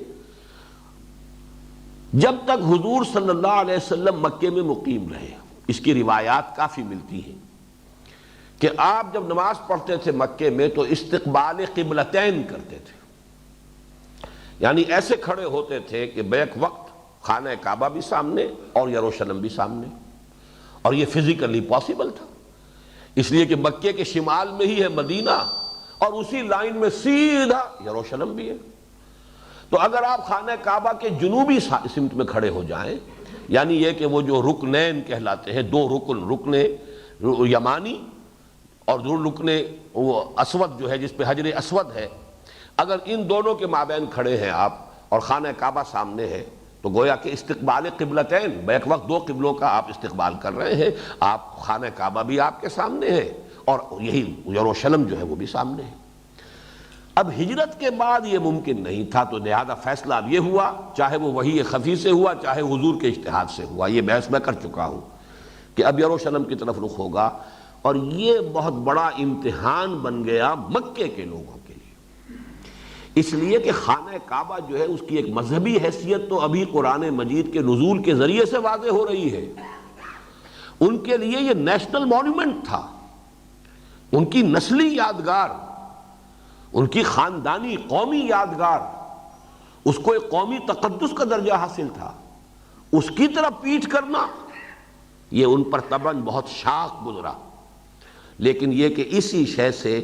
جب تک حضور صلی اللہ علیہ وسلم مکے میں مقیم رہے، اس کی روایات کافی ملتی ہیں کہ آپ جب نماز پڑھتے تھے مکے میں تو استقبال قبلتین کرتے تھے، یعنی ایسے کھڑے ہوتے تھے کہ بیک وقت خانہ کعبہ بھی سامنے اور یروشلم بھی سامنے، اور یہ فزیکلی پاسبل تھا، اس لیے کہ مکے کے شمال میں ہی ہے مدینہ اور اسی لائن میں سیدھا یروشلم بھی ہے۔ تو اگر آپ خانہ کعبہ کے جنوبی سمت میں کھڑے ہو جائیں، یعنی یہ کہ وہ جو رکنین کہلاتے ہیں، 2 رکن، رکن یمانی اور رکن وہ اسود جو ہے جس پہ حجر اسود ہے، اگر ان دونوں کے مابین کھڑے ہیں آپ اور خانہ کعبہ سامنے ہے تو گویا کہ استقبال قبلتین، بیک وقت 2 قبلوں کا آپ استقبال کر رہے ہیں، آپ خانہ کعبہ بھی آپ کے سامنے ہے اور یہی یروشلم جو ہے وہ بھی سامنے ہے۔ اب ہجرت کے بعد یہ ممکن نہیں تھا، تو لہذا فیصلہ اب یہ ہوا، چاہے وہ وحی خفی سے ہوا چاہے حضور کے اجتہاد سے ہوا، یہ بحث میں کر چکا ہوں کہ اب یروشلم کی طرف رخ ہوگا، اور یہ بہت بڑا امتحان بن گیا مکے کے لوگوں کے لیے، اس لیے کہ خانہ کعبہ جو ہے اس کی ایک مذہبی حیثیت تو ابھی قرآن مجید کے نزول کے ذریعے سے واضح ہو رہی ہے، ان کے لیے یہ نیشنل مونومنٹ تھا، ان کی نسلی یادگار، ان کی خاندانی قومی یادگار، اس کو ایک قومی تقدس کا درجہ حاصل تھا، اس کی طرف پیٹھ کرنا یہ ان پر طبعاً بہت شاق گزرا، لیکن یہ کہ اسی شے سے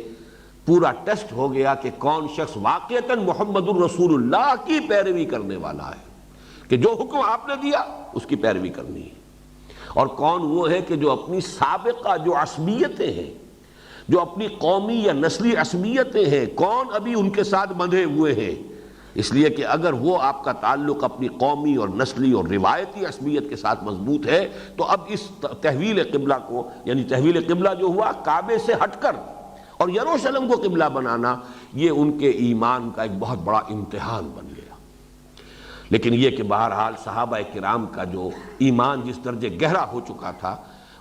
پورا ٹیسٹ ہو گیا کہ کون شخص واقعتاً محمد الرسول اللہ کی پیروی کرنے والا ہے، کہ جو حکم آپ نے دیا اس کی پیروی کرنی ہے، اور کون وہ ہے کہ جو اپنی سابقہ جو عصبیتیں ہیں، جو اپنی قومی یا نسلی عصبیتیں ہیں، کون ابھی ان کے ساتھ بندھے ہوئے ہیں، اس لیے کہ اگر وہ آپ کا تعلق اپنی قومی اور نسلی اور روایتی عصبیت کے ساتھ مضبوط ہے تو اب اس تحویل قبلہ کو، یعنی تحویل قبلہ جو ہوا کعبے سے ہٹ کر اور یروشلم کو قبلہ بنانا، یہ ان کے ایمان کا ایک بہت بڑا امتحان بن گیا۔ لیکن یہ کہ بہرحال صحابہ کرام کا جو ایمان جس درجے گہرا ہو چکا تھا،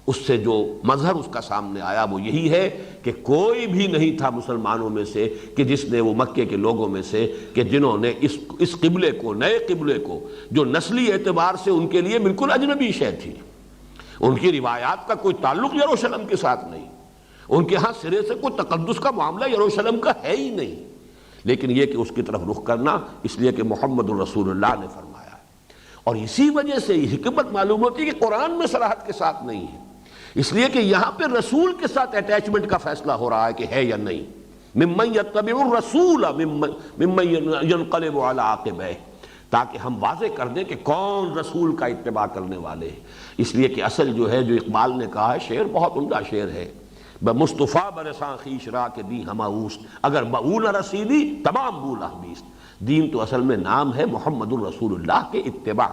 اس سے جو مظہر اس کا سامنے آیا وہ یہی ہے کہ کوئی بھی نہیں تھا مسلمانوں میں سے کہ جس نے، وہ مکے کے لوگوں میں سے کہ جنہوں نے اس قبلے کو، نئے قبلے کو، جو نسلی اعتبار سے ان کے لیے بالکل اجنبی شے تھی، ان کی روایات کا کوئی تعلق یروشلم کے ساتھ نہیں، ان کے ہاں سرے سے کوئی تقدس کا معاملہ یروشلم کا ہے ہی نہیں، لیکن یہ کہ اس کی طرف رخ کرنا اس لیے کہ محمد الرسول اللہ نے فرمایا ہے، اور اسی وجہ سے یہ حکمت معلوم ہوتی ہے کہ قرآن میں صراحت کے ساتھ نہیں ہے، اس لیے کہ یہاں پہ رسول کے ساتھ اٹیچمنٹ کا فیصلہ ہو رہا ہے کہ ہے یا نہیں، ممن یتبع الرسول ممن ینقلب علی عقبیہ، تاکہ ہم واضح کر دیں کہ کون رسول کا اتباع کرنے والے ہیں۔ اس لیے کہ اصل جو ہے، جو اقبال نے کہا ہے، شعر بہت عمدہ شعر ہے، بمصطفیٰ برساں خیش را کے دی ہما اوست، اگر بہو نہ رسیدی تمام بولا بیست۔ دین تو اصل میں نام ہے محمد الرسول اللہ کے اتباع،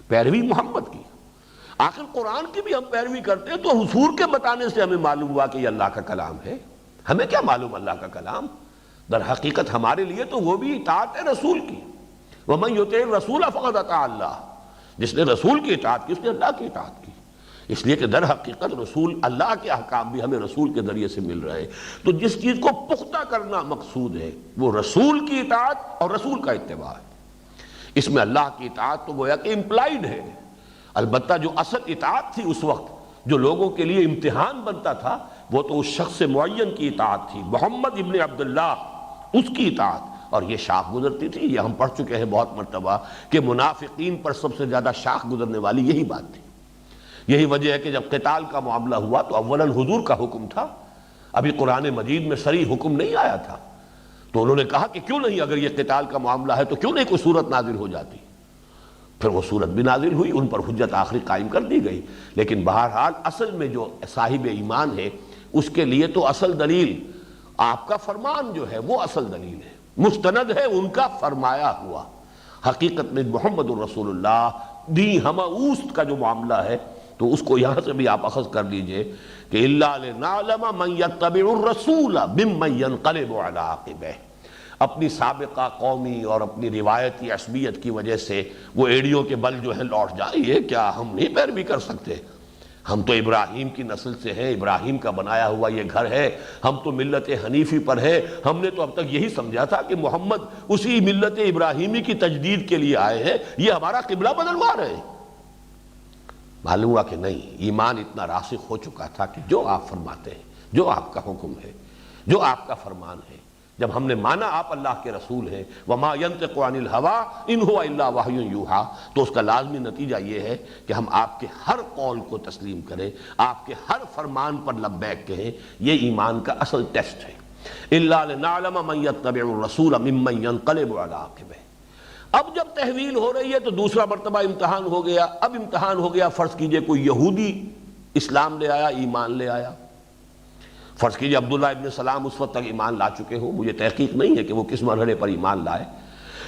پیروی محمد کی۔ آخر قرآن کی بھی ہم پیروی کرتے ہیں تو حضور کے بتانے سے ہمیں معلوم ہوا کہ یہ اللہ کا کلام ہے، ہمیں کیا معلوم اللہ کا کلام؟ در حقیقت ہمارے لیے تو وہ بھی اطاعت ہے رسول کی، وَمَن يُطِعِ الرَّسُولَ فَقَدْ أَطَاعَ اللَّهَ، جس نے رسول کی اطاعت کی اس نے اللہ کی اطاعت کی، اس لیے کہ در حقیقت رسول اللہ کے احکام بھی ہمیں رسول کے ذریعے سے مل رہے، تو جس چیز کو پختہ کرنا مقصود ہے وہ رسول کی اطاعت اور رسول کا اتباع ہے۔ اس میں اللہ کی اطاعت تو گویا کہ امپلائیڈ ہے، البتہ جو اصل اطاعت تھی اس وقت جو لوگوں کے لیے امتحان بنتا تھا وہ تو اس شخص معین کی اطاعت تھی، محمد ابن عبداللہ، اس کی اطاعت، اور یہ شاخ گزرتی تھی۔ یہ ہم پڑھ چکے ہیں بہت مرتبہ کہ منافقین پر سب سے زیادہ شاخ گزرنے والی یہی بات تھی۔ یہی وجہ ہے کہ جب قتال کا معاملہ ہوا تو اولاً حضور کا حکم تھا، ابھی قرآن مجید میں صریح حکم نہیں آیا تھا، تو انہوں نے کہا کہ کیوں نہیں، اگر یہ قتال کا معاملہ ہے تو کیوں نہیں کوئی صورت نازل ہو جاتی. پھر وہ صورت بھی نازل ہوئی، ان پر حجت آخری قائم کر دی گئی. لیکن بہرحال اصل میں جو صاحب ایمان ہے اس کے لیے تو اصل دلیل آپ کا فرمان جو ہے وہ اصل دلیل ہے، مستند ہے ان کا فرمایا ہوا. حقیقت میں محمد الرسول اللہ دی ہمہ اوست کا جو معاملہ ہے تو اس کو یہاں سے بھی آپ اخذ کر لیجئے کہ الا لنعلم من یتبع الرسول ممن ينقلب علی عقبیہ. اپنی سابقہ قومی اور اپنی روایتی عصبیت کی وجہ سے وہ ایڑیوں کے بل جو ہیں لوٹ جائیں، یہ کیا ہم نہیں پیروی کر سکتے؟ ہم تو ابراہیم کی نسل سے ہیں، ابراہیم کا بنایا ہوا یہ گھر ہے، ہم تو ملت حنیفی پر ہے. ہم نے تو اب تک یہی سمجھا تھا کہ محمد اسی ملت ابراہیمی کی تجدید کے لیے آئے ہیں، یہ ہمارا قبلہ بدلوا رہے ہیں. معلوم ہوا کہ نہیں، ایمان اتنا راسخ ہو چکا تھا کہ جو آپ فرماتے ہیں، جو آپ کا حکم ہے، جو آپ کا فرمان ہے، جب ہم نے مانا آپ اللہ کے رسول ہیں، وَمَا يَنْطِقُ عَنِ الْهَوَىٰ إِنْ هُوَ إِلَّا وَحْيٌ يُوحَىٰ، تو اس کا لازمی نتیجہ یہ ہے کہ ہم آپ کے ہر قول کو تسلیم کریں، آپ کے ہر فرمان پر لبیک کہیں. یہ ایمان کا اصل ٹیسٹ ہے. إِلَّا لِنَعْلَمَ مَن يَتَّبِعُ الرَّسُولَ مِمَّن يَنْقَلِبُ عَلَىٰ عَقِبَیْهِ. اب جب تحویل ہو رہی ہے تو دوسرا مرتبہ امتحان ہو گیا. اب امتحان ہو گیا، فرض کیجئے کوئی یہودی اسلام لے آیا، ایمان لے آیا. فرض کیجئے عبداللہ ابن سلام اس وقت تک ایمان لا چکے ہوں، مجھے تحقیق نہیں ہے کہ وہ کس مرحلے پر ایمان لائے،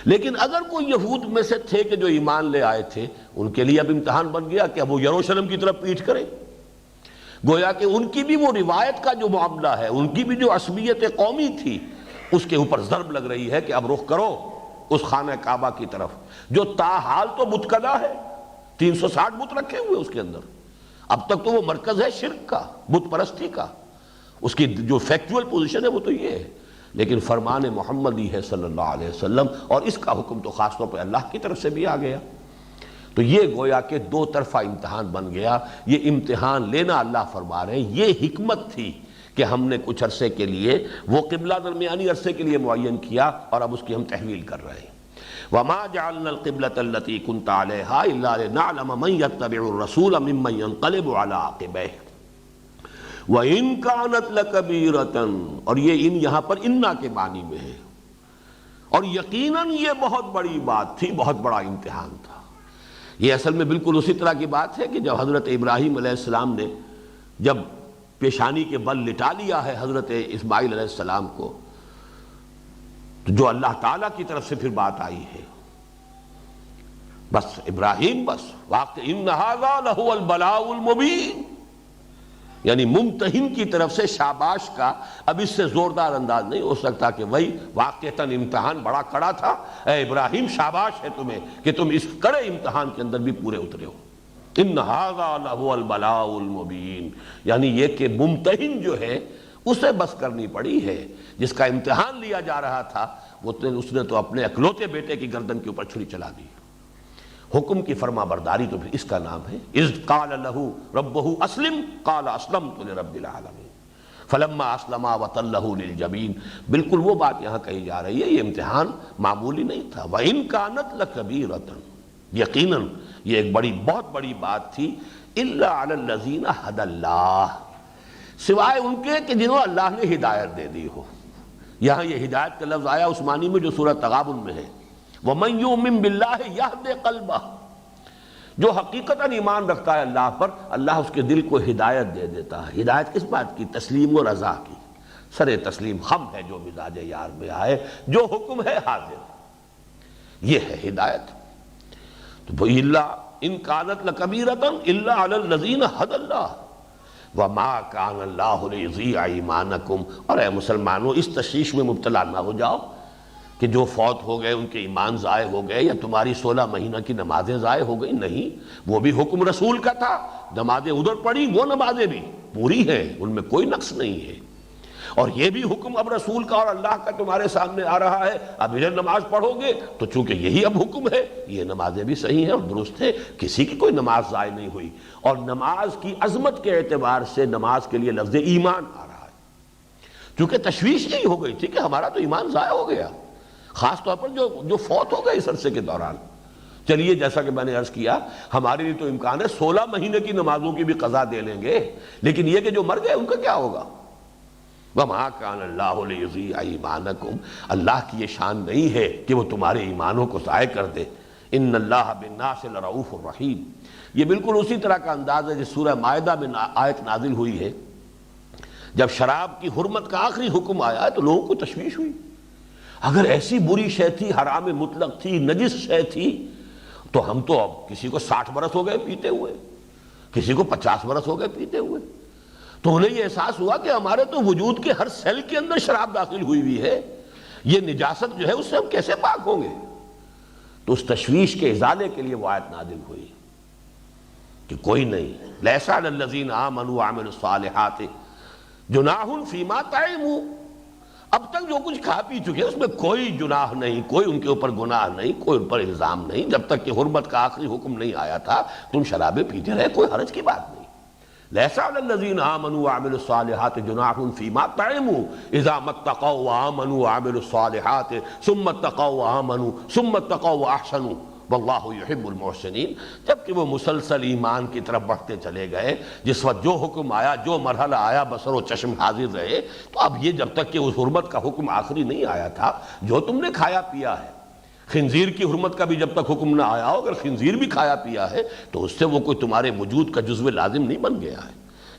لیکن اگر کوئی یہود میں سے تھے کہ جو ایمان لے آئے تھے، ان کے لیے اب امتحان بن گیا کہ اب وہ یروشلم کی طرف پیٹھ کریں. گویا کہ ان کی بھی وہ روایت کا جو معاملہ ہے، ان کی بھی جو عصبیت قومی تھی، اس کے اوپر ضرب لگ رہی ہے کہ اب رخ کرو اس خانہ کعبہ کی طرف جو تاحال تو بتکدہ ہے، 360 بت رکھے ہوئے اس کے اندر. اب تک تو وہ مرکز ہے شرک کا، بت پرستی کا. اس کی جو فیکچول پوزیشن ہے وہ تو یہ ہے، لیکن فرمان محمدی ہے صلی اللہ علیہ وسلم، اور اس کا حکم تو خاص طور پہ اللہ کی طرف سے بھی آ گیا. تو یہ گویا کہ دو طرفہ امتحان بن گیا. یہ امتحان لینا اللہ فرما رہے ہیں، یہ حکمت تھی کہ ہم نے کچھ عرصے کے لیے وہ قبلہ درمیانی عرصے کے لیے معین کیا، اور اب اس کی ہم تحویل کر رہے ہیں. وَمَا جَعَلْنَا الْقِبْلَةَ الَّتِي كُنْتَ عَلَيْهَا إِلَّا لِنَعْلَمَ مَن يَتَّبِعُ الرَّسُولَ مِمَّن يَنْقَلِبُ عَلَىٰ عَقِبَیْهِ وَإِن كَانَتْ لَكَبِيرَةً. اور یہ ان یہاں پر انا کے معنی میں ہے، اور یقیناً یہ بہت بڑی بات تھی، بہت بڑا امتحان تھا. یہ اصل میں بالکل اسی طرح کی بات ہے کہ جب حضرت ابراہیم علیہ السلام نے جب پیشانی کے بل لٹا لیا ہے حضرت اسماعیل علیہ السلام کو، تو جو اللہ تعالیٰ کی طرف سے پھر بات آئی ہے، بس ابراہیم بس واقع ان ھذا لہو البلاء المبین، یعنی ممتحن کی طرف سے شاباش کا اب اس سے زوردار انداز نہیں ہو سکتا کہ وہی واقعتاً امتحان بڑا کڑا تھا. اے ابراہیم شاباش ہے تمہیں کہ تم اس کڑے امتحان کے اندر بھی پورے اترے ہو. ان ھذا لہو البلاء المبین، یعنی یہ کہ ممتحن جو ہے اسے بس کرنی پڑی ہے. جس کا امتحان لیا جا رہا تھا اس نے تو اپنے اکلوتے بیٹے کی گردن کے اوپر چھری چلا دی. حکم کی فرما برداری تو پھر اس کا نام ہے. اذ قال له ربه اسلم قال اسلمت لرب العالمین فلما اسلما وتلہ للجبین. بالکل وہ بات یہاں کہی جا رہی ہے، یہ امتحان معمولی نہیں تھا. وَإِن كَانَتْ لَكَبِيرَةً، یقیناً یہ ایک بہت بڑی بات تھی. إِلَّا عَلَى الَّذِينَ هَدَى اللَّهُ، سوائے ان کے کہ جنہوں اللہ نے ہدایت دے دی ہو. یہاں یہ ہدایت کا لفظ آیا اس معنی میں جو سورہ تغابن میں ہے، وَمَن يُؤْمِن بِاللَّهِ يَهْدِ قَلْبَهُ، جو حقیقتاً ایمان رکھتا ہے اللہ پر، اللہ اس کے دل کو ہدایت دے دیتا ہے. ہدایت کس بات کی؟ تسلیم و رضا کی. سر تسلیم خم ہے جو مزاج یار میں آئے، جو حکم ہے حاضر، یہ ہے ہدایت. تو الا ان كانت لكبيرة الا على الذين هدى الله وما كان الله ليضيع ایمانكم. اور اے مسلمانوں اس تشویش میں مبتلا نہ ہو جاؤ کہ جو فوت ہو گئے ان کے ایمان ضائع ہو گئے، یا تمہاری 16 مہینہ کی نمازیں ضائع ہو گئی. نہیں، وہ بھی حکم رسول کا تھا. نمازیں ادھر پڑھی، وہ نمازیں بھی پوری ہیں، ان میں کوئی نقص نہیں ہے. اور یہ بھی حکم اب رسول کا اور اللہ کا تمہارے سامنے آ رہا ہے، اب ادھر نماز پڑھو گے تو چونکہ یہی اب حکم ہے، یہ نمازیں بھی صحیح ہیں اور درست ہیں، کسی کی کوئی نماز ضائع نہیں ہوئی. اور نماز کی عظمت کے اعتبار سے نماز کے لیے لفظ ایمان آ رہا ہے، چونکہ تشویش یہی ہو گئی تھی کہ ہمارا تو ایمان ضائع ہو گیا، خاص طور پر جو فوت ہو گئے اس عرصے کے دوران. چلیے جیسا کہ میں نے عرض کیا، ہمارے لیے تو امکان ہے 16 مہینے کی نمازوں کی بھی قضا دے لیں گے، لیکن یہ کہ جو مر گئے ان کا کیا ہوگا؟ وَمَا كَانَ اللَّهُ لِيُضِيعَ ایمانکم، اللہ کی یہ شان نہیں ہے کہ وہ تمہارے ایمانوں کو ضائع کر دے. ان اللہ بالناس لرؤوف الرحیم. یہ بالکل اسی طرح کا انداز ہے جس سورہ مائدہ میں آیت نازل ہوئی ہے. جب شراب کی حرمت کا آخری حکم آیا تو لوگوں کو تشویش ہوئی. اگر ایسی بری شے تھی، حرام مطلق تھی، نجس شے تھی، تو ہم تو اب کسی کو 60 برس ہو گئے پیتے ہوئے، کسی کو 50 برس ہو گئے پیتے ہوئے. تو انہیں یہ احساس ہوا کہ ہمارے تو وجود کے ہر سیل کے اندر شراب داخل ہوئی ہوئی ہے، یہ نجاست جو ہے اس سے ہم کیسے پاک ہوں گے؟ تو اس تشویش کے ازالے کے لیے وہ آیت نازل ہوئی کہ کوئی نہیں، لیس علی الذین آمنوا وعملوا الصالحات جناح فیما طعموا. اب تک جو کچھ کھا پی چکے اس میں کوئی جناح نہیں، کوئی ان کے اوپر گناہ نہیں، کوئی ان پر الزام نہیں. جب تک کہ حرمت کا آخری حکم نہیں آیا تھا تم شرابیں پیتے رہے، کوئی حرج کی بات نہیں. لیس علی الذین آمنوا وعملوا الصالحات جناح فیما طعموا اذا ما اتقوا وآمنوا وعملوا الصالحات ثم اتقوا وآمنوا ثم اتقوا واحسنوا واللہ یحب المحسنین. جبکہ وہ مسلسل ایمان کی طرف بڑھتے چلے گئے، جس وقت جو حکم آیا، جو مرحلہ آیا، بصر و چشم حاضر رہے. تو اب یہ جب تک کہ اس حرمت کا حکم آخری نہیں آیا تھا، جو تم نے کھایا پیا ہے، خنزیر کی حرمت کا بھی جب تک حکم نہ آیا ہو، اگر خنزیر بھی کھایا پیا ہے تو اس سے وہ کوئی تمہارے وجود کا جزو لازم نہیں بن گیا ہے،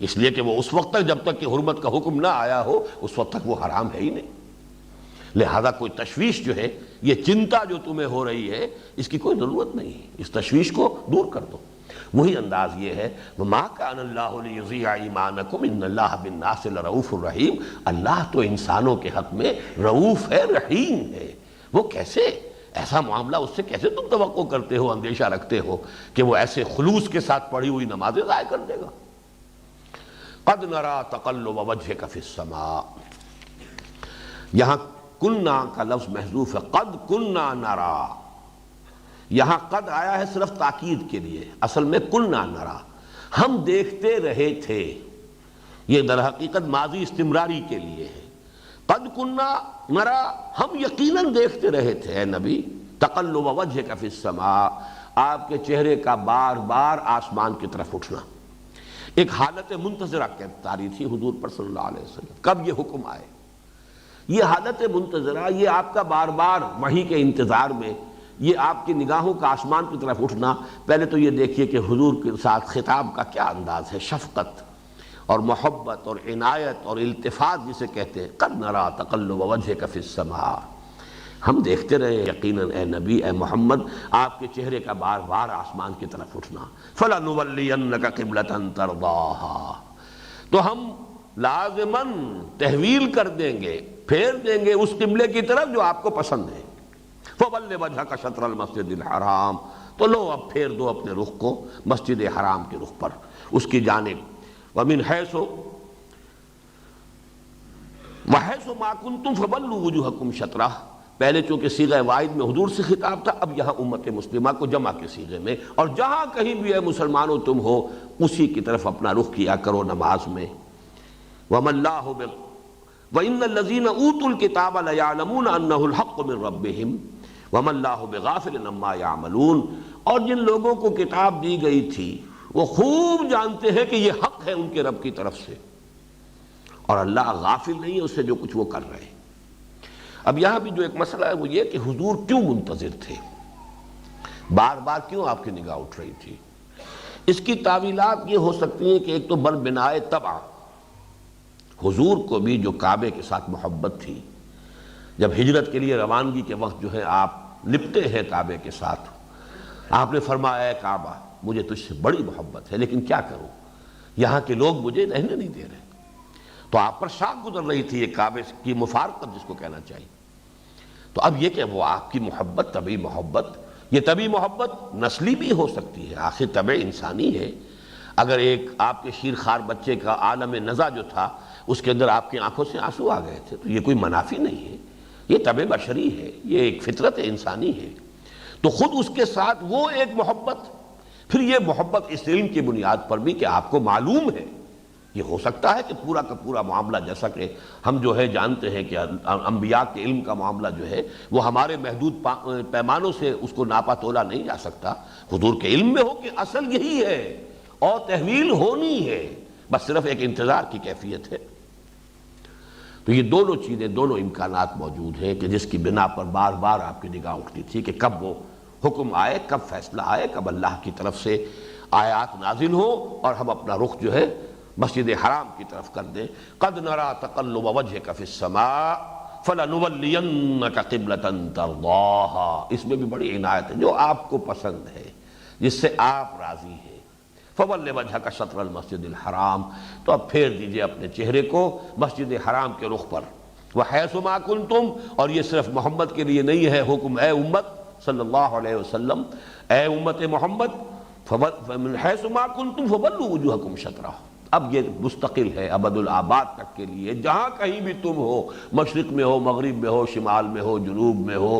اس لیے کہ وہ اس وقت تک جب تک کہ حرمت کا حکم نہ آیا ہو اس وقت تک وہ حرام ہے ہی نہیں. لہذا کوئی تشویش جو ہے، یہ چنتا جو تمہیں ہو رہی ہے، اس کی کوئی ضرورت نہیں ہے، اس تشویش کو دور کر دو. وہی انداز یہ ہے وَمَا كَانَ اللَّهُ لِيُضِيعَ ایمانکم ان اللہ بالناس لرؤوف الرحیم. اللہ تو انسانوں کے حق میں رؤوف ہے، رحیم ہے. وہ کیسے ایسا معاملہ، اس سے کیسے تم توقع کرتے ہو، اندیشہ رکھتے ہو کہ وہ ایسے خلوص کے ساتھ پڑھی ہوئی نمازیں ضائع کر دے گا؟ قد نرى تقلب وجهك في السماء. یہاں کننا کا لفظ محذوف ہے، قد کننا نرا. یہاں قد آیا ہے صرف تاکید کے لیے، اصل میں کننا نرا، ہم دیکھتے رہے تھے. یہ در حقیقت ماضی استمراری کے لیے ہے. قد کننا نرا، ہم یقیناً دیکھتے رہے تھے اے نبی. تقلب وجهك في السماء، آپ کے چہرے کا بار بار آسمان کی طرف اٹھنا. ایک حالت منتظرہ کہتی تھی حضور پر صلی اللہ علیہ وسلم، کب یہ حکم آئے. یہ حالت منتظرہ، یہ آپ کا بار بار وحی کے انتظار میں، یہ آپ کی نگاہوں کا آسمان کی طرف اٹھنا. پہلے تو یہ دیکھیے کہ حضور کے ساتھ خطاب کا کیا انداز ہے، شفقت اور محبت اور عنایت اور التفات جسے کہتے ہیں. قد نرى تقلب وجهك في السماء، ہم دیکھتے رہے یقیناً اے نبی، اے محمد، آپ کے چہرے کا بار بار آسمان کی طرف اٹھنا. فَلَنُوَلِّيَنَّكَ قِبْلَةً تَرْضَاهَا، تو ہم لازماً تحویل کر دیں گے، پھیر دیں گے اس قبلے کی طرف جو آپ کو پسند ہے. فَوَلِّ وَجْهَكَ شَطْرَ الْمَسْجِدِ الْحَرَامِ، تو لو اب پھیر دو اپنے رخ کو مسجد حرام کے رخ پر، اس کی جانب. وَمِنْ حَيْثُ وَحَيْثُ مَا كُنْتُمْ فَوَلُّوا وُجُوهَكُمْ شَطْرَهُ. پہلے چونکہ صیغہ واحد میں حضور سے خطاب تھا، اب یہاں امت مسلمہ کو جمع کے صیغے میں، اور جہاں کہیں بھی اے مسلمانوں تم ہو اسی کی طرف اپنا رخ کیا کرو نماز میں. وَمَا اللَّهُ وَإِنَّ الَّذِينَ أُوتُوا الْكِتَابَ لَيَعْلَمُونَ أَنَّهُ الْحَقُّ مِنْ رَبِّهِمْ وَمَا اللَّهُ بِغَافِلٍ عَمَّا يَعْمَلُونَ. اور جن لوگوں کو کتاب دی گئی تھی وہ خوب جانتے ہیں کہ یہ حق ہے ان کے رب کی طرف سے، اور اللہ غافل نہیں ہے اس سے جو کچھ وہ کر رہے ہیں. اب یہاں بھی جو ایک مسئلہ ہے وہ یہ کہ حضور کیوں منتظر تھے، بار بار کیوں آپ کی نگاہ اٹھ رہی تھی. اس کی تعویلات یہ ہو سکتی ہیں کہ ایک تو بربنائے طبع حضور کو بھی جو کعبے کے ساتھ محبت تھی، جب ہجرت کے لیے روانگی کے وقت جو ہے آپ لپٹے ہیں کعبے کے ساتھ، آپ نے فرمایا اے کعبہ مجھے تجھ سے بڑی محبت ہے لیکن کیا کروں، یہاں کے لوگ مجھے رہنے نہیں دے رہے. تو آپ پر شاک گزر رہی تھی یہ کعبے کی مفارقت جس کو کہنا چاہیے. تو اب یہ کہ وہ آپ کی محبت طبعی محبت، یہ طبعی محبت نسلی بھی ہو سکتی ہے، آخر طبع انسانی ہے. اگر ایک آپ کے شیرخوار بچے کا عالم نزع جو تھا اس کے اندر آپ کی آنکھوں سے آنسو آ گئے تھے تو یہ کوئی منافی نہیں ہے، یہ طبع بشری ہے، یہ ایک فطرت انسانی ہے. تو خود اس کے ساتھ وہ ایک محبت، پھر یہ محبت اس علم کی بنیاد پر بھی کہ آپ کو معلوم ہے. یہ ہو سکتا ہے کہ پورا کا پورا معاملہ، جیسا کہ ہم جو ہے جانتے ہیں کہ انبیاء کے علم کا معاملہ جو ہے وہ ہمارے محدود پیمانوں سے اس کو ناپا تولا نہیں جا سکتا. حضور کے علم میں ہو کہ اصل یہی ہے اور تحویل ہونی ہے، بس صرف ایک انتظار کی کیفیت ہے. تو یہ دونوں چیزیں، دونوں امکانات موجود ہیں کہ جس کی بنا پر بار بار آپ کی نگاہ اٹھتی تھی کہ کب وہ حکم آئے، کب فیصلہ آئے، کب اللہ کی طرف سے آیات نازل ہو اور ہم اپنا رخ جو ہے مسجد حرام کی طرف کر دیں۔ قد نرى تقلب وجهك في السماء فلنولينك قبلة ترضاها، اس میں بھی بڑی عنایت ہے، جو آپ کو پسند ہے، جس سے آپ راضی ہیں۔ فول وجهك شطر المسجد الحرام، تو اب پھیر دیجئے اپنے چہرے کو مسجد حرام کے رخ پر۔ وحیث ما کنتم، اور یہ صرف محمد کے لیے نہیں ہے حکم، اے امت صلی اللہ علیہ وسلم، اے امت محمد، فمن حیث ما کنتم فولوا وجوہکم شطرہ، اب یہ مستقل ہے ابد الآباد تک کے لیے، جہاں کہیں بھی تم ہو، مشرق میں ہو، مغرب میں ہو، شمال میں ہو، جنوب میں ہو،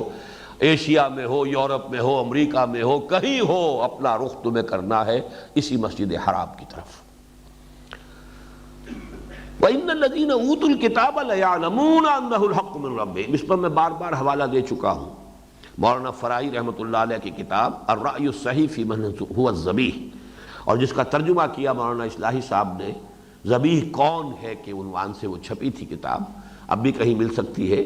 ایشیا میں ہو، یورپ میں ہو، امریکہ میں ہو، کہیں ہو، اپنا رخ تمہیں کرنا ہے اسی مسجد حرام کی طرف۔ وَإِنَّ الَّذِينَ أُوتُوا الْكِتَابَ لَيَعْلَمُونَ أَنَّهُ الْحَقُّ مِنْ رَبِّهِمْ، اس پر میں بار بار حوالہ دے چکا ہوں، مولانا فرائی رحمۃ اللہ علیہ کی کتاب الرأی الصحیح فی من هو الذبیح، اور جس کا ترجمہ کیا مولانا اصلاحی صاحب نے، ذبیح کون ہے کے عنوان سے وہ چھپی تھی کتاب، اب بھی کہیں مل سکتی ہے۔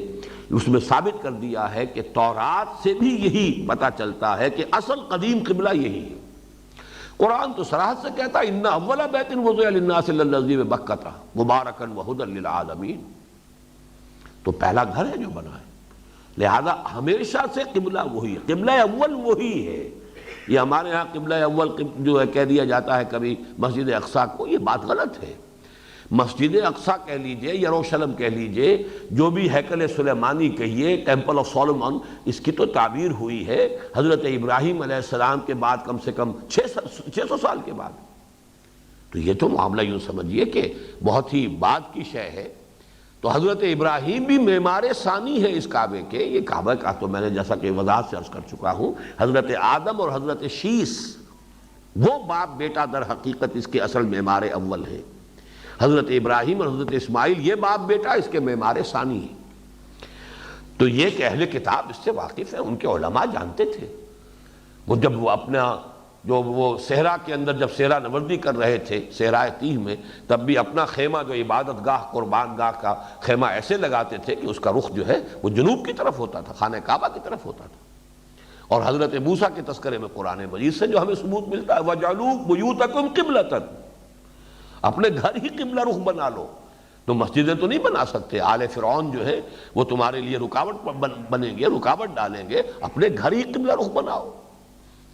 اس میں ثابت کر دیا ہے کہ تورات سے بھی یہی پتہ چلتا ہے کہ اصل قدیم قبلہ یہی ہے۔ قرآن تو صراحت سے کہتا ہے ان اول بیت وضع للناس للذی ببکۃ مبارکا وہدی للعالمین، تو پہلا گھر ہے جو بنا ہے، لہذا ہمیشہ سے قبلہ وہی ہے، قبلہ اول وہی ہے۔ یہ ہمارے ہاں قبلہ اول جو ہے کہہ دیا جاتا ہے کبھی مسجد اقصیٰ کو، یہ بات غلط ہے۔ مسجد اقصیٰ کہہ لیجئے، یروشلم کہہ لیجئے، جو بھی ہیکل سلیمانی کہیے، ٹیمپل آف سولومن، اس کی تو تعبیر ہوئی ہے حضرت ابراہیم علیہ السلام کے بعد کم سے کم 600 سال کے بعد۔ تو یہ تو معاملہ یوں سمجھیے کہ بہت ہی بعد کی شے ہے۔ تو حضرت ابراہیم بھی معمار ثانی ہے اس کعبے کے۔ یہ کعبہ کا تو میں نے جیسا کہ وضاحت سے عرض کر چکا ہوں، حضرت آدم اور حضرت شیس وہ باپ بیٹا در حقیقت اس کے اصل معمار اول ہے۔ حضرت ابراہیم اور حضرت اسماعیل یہ باپ بیٹا اس کے معمار ثانی ہے۔ تو یہ کہ اہل کتاب اس سے واقف ہیں، ان کے علماء جانتے تھے۔ وہ جب وہ اپنا جو وہ صحرا کے اندر جب صحرا نوردی کر رہے تھے صحرائے تیہ میں، تب بھی اپنا خیمہ جو عبادت گاہ قربان گاہ کا خیمہ ایسے لگاتے تھے کہ اس کا رخ جو ہے وہ جنوب کی طرف ہوتا تھا، خانہ کعبہ کی طرف ہوتا تھا۔ اور حضرت موسیٰ کے تذکرے میں قرآن مجید سے جو ہمیں ثبوت ملتا ہے وَجْعَلُوا بُيُوتَكُمْ قِبْلَةً، اپنے گھر ہی قبلہ رخ بنا لو۔ تو مسجدیں تو نہیں بنا سکتے، آل فرعون جو ہے وہ تمہارے لیے رکاوٹ بنیں گے، رکاوٹ ڈالیں گے، اپنے گھر ہی قبلہ رخ بناؤ۔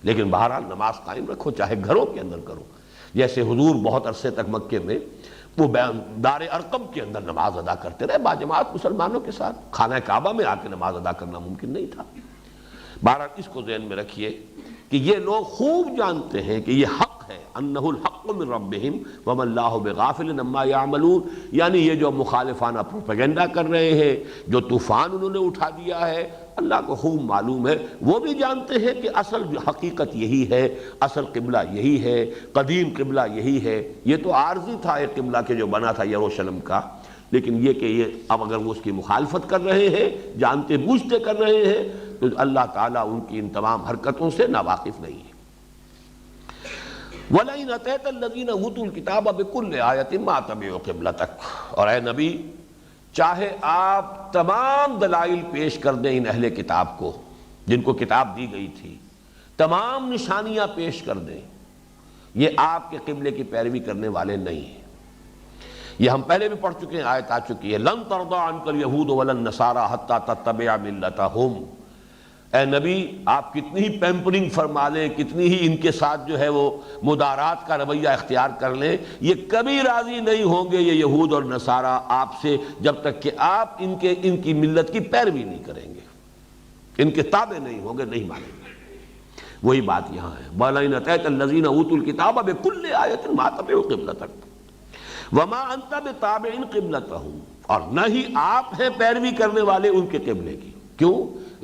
لیکن بہرحال نماز قائم رکھو، چاہے گھروں کے اندر کرو۔ جیسے حضور بہت عرصے تک مکے میں وہ دار ارقم کے اندر نماز ادا کرتے رہے باجماعت مسلمانوں کے ساتھ، خانہ کعبہ میں آ کے نماز ادا کرنا ممکن نہیں تھا۔ بہرحال اس کو ذہن میں رکھیے کہ یہ لوگ خوب جانتے ہیں کہ یہ حق ہے، انہ الحق من ربہم وما اللہ بغافل عما یعملون، یعنی یہ جو مخالفانہ پروپیگنڈا کر رہے ہیں، جو طوفان انہوں نے اٹھا دیا ہے، اللہ کو خوب معلوم ہے، وہ بھی جانتے ہیں کہ اصل حقیقت یہی ہے، اصل قبلہ یہی ہے، قدیم قبلہ یہی ہے۔ یہ تو عارضی تھا ایک قبلہ کے جو بنا تھا یروشلم کا، لیکن یہ کہ یہ اب اگر وہ اس کی مخالفت کر رہے ہیں، جانتے بوجھتے کر رہے ہیں، تو اللہ تعالیٰ ان کی ان تمام حرکتوں سے ناواقف نہیں ہے۔ وَلَئِنْ أَتَيْتَ الَّذِينَ أُوتُوا الْكِتَابَ بِكُلِّ آیَةٍ مَا تَبِعُوا قِبْلَتَكَ، اور اے نبی چاہے آپ تمام دلائل پیش کر دیں ان اہل کتاب کو جن کو کتاب دی گئی تھی، تمام نشانیاں پیش کر دیں، یہ آپ کے قبلے کی پیروی کرنے والے نہیں ہیں۔ یہ ہم پہلے بھی پڑھ چکے ہیں، آیت آ چکی ہے لن ترضى عنك اليهود ولا النصارى حتى تتبع ملتهم۔ اے نبی آپ کتنی ہی پیمپرنگ فرما لیں، کتنی ہی ان کے ساتھ جو ہے وہ مدارات کا رویہ اختیار کر لیں، یہ کبھی راضی نہیں ہوں گے یہ یہود اور نصارہ آپ سے، جب تک کہ آپ ان کی ملت کی پیروی نہیں کریں گے، ان کے تابع نہیں ہوں گے، نہیں مانیں گے۔ وہی بات یہاں ہے وَلَئِنْ أَتَيْتَ الَّذِينَ أُوتُوا الْكِتَابَ بِكُلِّ آیَةٍ مَا تَبِعُوا قِبْلَتَكَ وَمَا أَنْتَ بِتَابِعٍ قِبْلَتَهُمْ، اور نہ ہی آپ ہیں پیروی کرنے والے ان کے قبلے کی۔ کیوں؟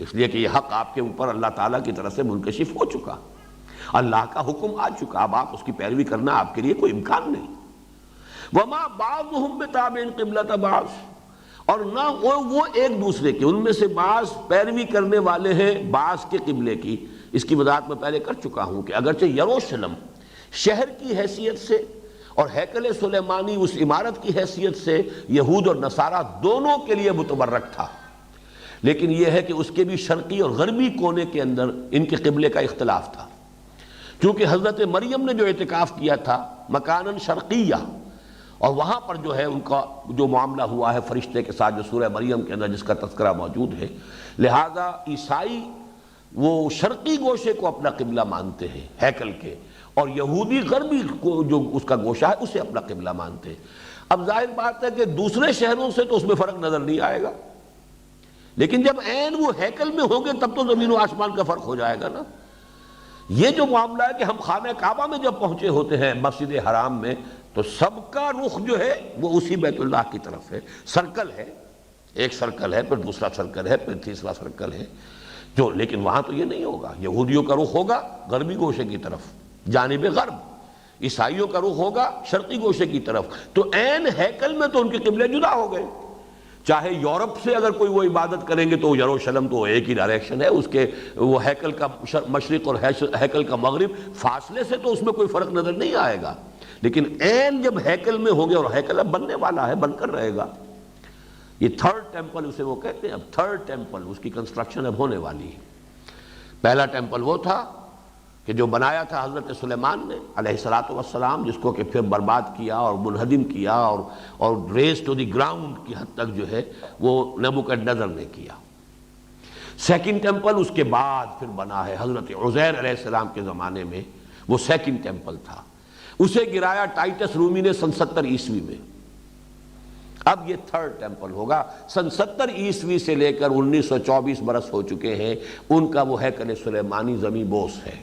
اس لیے کہ یہ حق آپ کے اوپر اللہ تعالیٰ کی طرف سے منکشف ہو چکا، اللہ کا حکم آ چکا، اب آپ اس کی پیروی کرنا آپ کے لیے کوئی امکان نہیں۔ وَمَا بَعْضُهُمْ بِتَابِعٍ قِبْلَةَ بَعْضٍ، اور نہ وہ ایک دوسرے کے، ان میں سے بعض پیروی کرنے والے ہیں بعض کے قبلے کی۔ اس کی وضاحت میں پہلے کر چکا ہوں کہ اگرچہ یروشلم شہر کی حیثیت سے اور ہیکل سلیمانی اس عمارت کی حیثیت سے یہود اور نصارہ دونوں کے لیے متبرک تھا، لیکن یہ ہے کہ اس کے بھی شرقی اور غربی کونے کے اندر ان کے قبلے کا اختلاف تھا، کیونکہ حضرت مریم نے جو اعتکاف کیا تھا مکاناً شرقیہ، اور وہاں پر جو ہے ان کا جو معاملہ ہوا ہے فرشتے کے ساتھ جو سورہ مریم کے اندر جس کا تذکرہ موجود ہے، لہذا عیسائی وہ شرقی گوشے کو اپنا قبلہ مانتے ہیں ہیکل کے، اور یہودی غربی کو جو اس کا گوشہ ہے اسے اپنا قبلہ مانتے ہیں۔ اب ظاہر بات ہے کہ دوسرے شہروں سے تو اس میں فرق نظر نہیں آئے گا، لیکن جب عین وہ ہیکل میں ہوں گے تب تو زمین و آسمان کا فرق ہو جائے گا نا۔ یہ جو معاملہ ہے کہ ہم خانہ کعبہ میں جب پہنچے ہوتے ہیں مسجد حرام میں تو سب کا رخ جو ہے وہ اسی بیت اللہ کی طرف ہے، سرکل ہے، ایک سرکل ہے، پھر دوسرا سرکل ہے، پھر تیسرا سرکل ہے جو، لیکن وہاں تو یہ نہیں ہوگا، یہودیوں کا رخ ہوگا غربی گوشے کی طرف جانب غرب، عیسائیوں کا رخ ہوگا شرقی گوشے کی طرف، تو عین ہیکل میں تو ان کے قبلے جدا ہو گئے۔ چاہے یورپ سے اگر کوئی وہ عبادت کریں گے تو یروشلم تو ایک ہی ڈائریکشن ہے، اس کے وہ ہیکل کا مشرق اور ہیکل کا مغرب، فاصلے سے تو اس میں کوئی فرق نظر نہیں آئے گا، لیکن عین جب ہیکل میں ہوں گے، اور ہیکل اب بننے والا ہے، بن کر رہے گا، یہ تھرڈ ٹیمپل اسے وہ کہتے ہیں، اب تھرڈ ٹیمپل اس کی کنسٹرکشن اب ہونے والی ہے۔ پہلا ٹیمپل وہ تھا کہ جو بنایا تھا حضرت سلیمان نے علیہ السلام، جس کو کہ پھر برباد کیا اور منہدم کیا اور ریز ٹو دی گراؤنڈ کی حد تک جو ہے وہ نبوکدنضر نے کیا۔ سیکنڈ ٹیمپل اس کے بعد پھر بنا ہے حضرت عزیر علیہ السلام کے زمانے میں، وہ سیکنڈ ٹیمپل تھا، اسے گرایا ٹائٹس رومی نے سن 70 عیسوی میں۔ اب یہ تھرڈ ٹیمپل ہوگا، سن 70 عیسوی سے لے کر 1924 برس ہو چکے ہیں، ان کا وہ ہیکل سلیمانی زمیں بوس ہے۔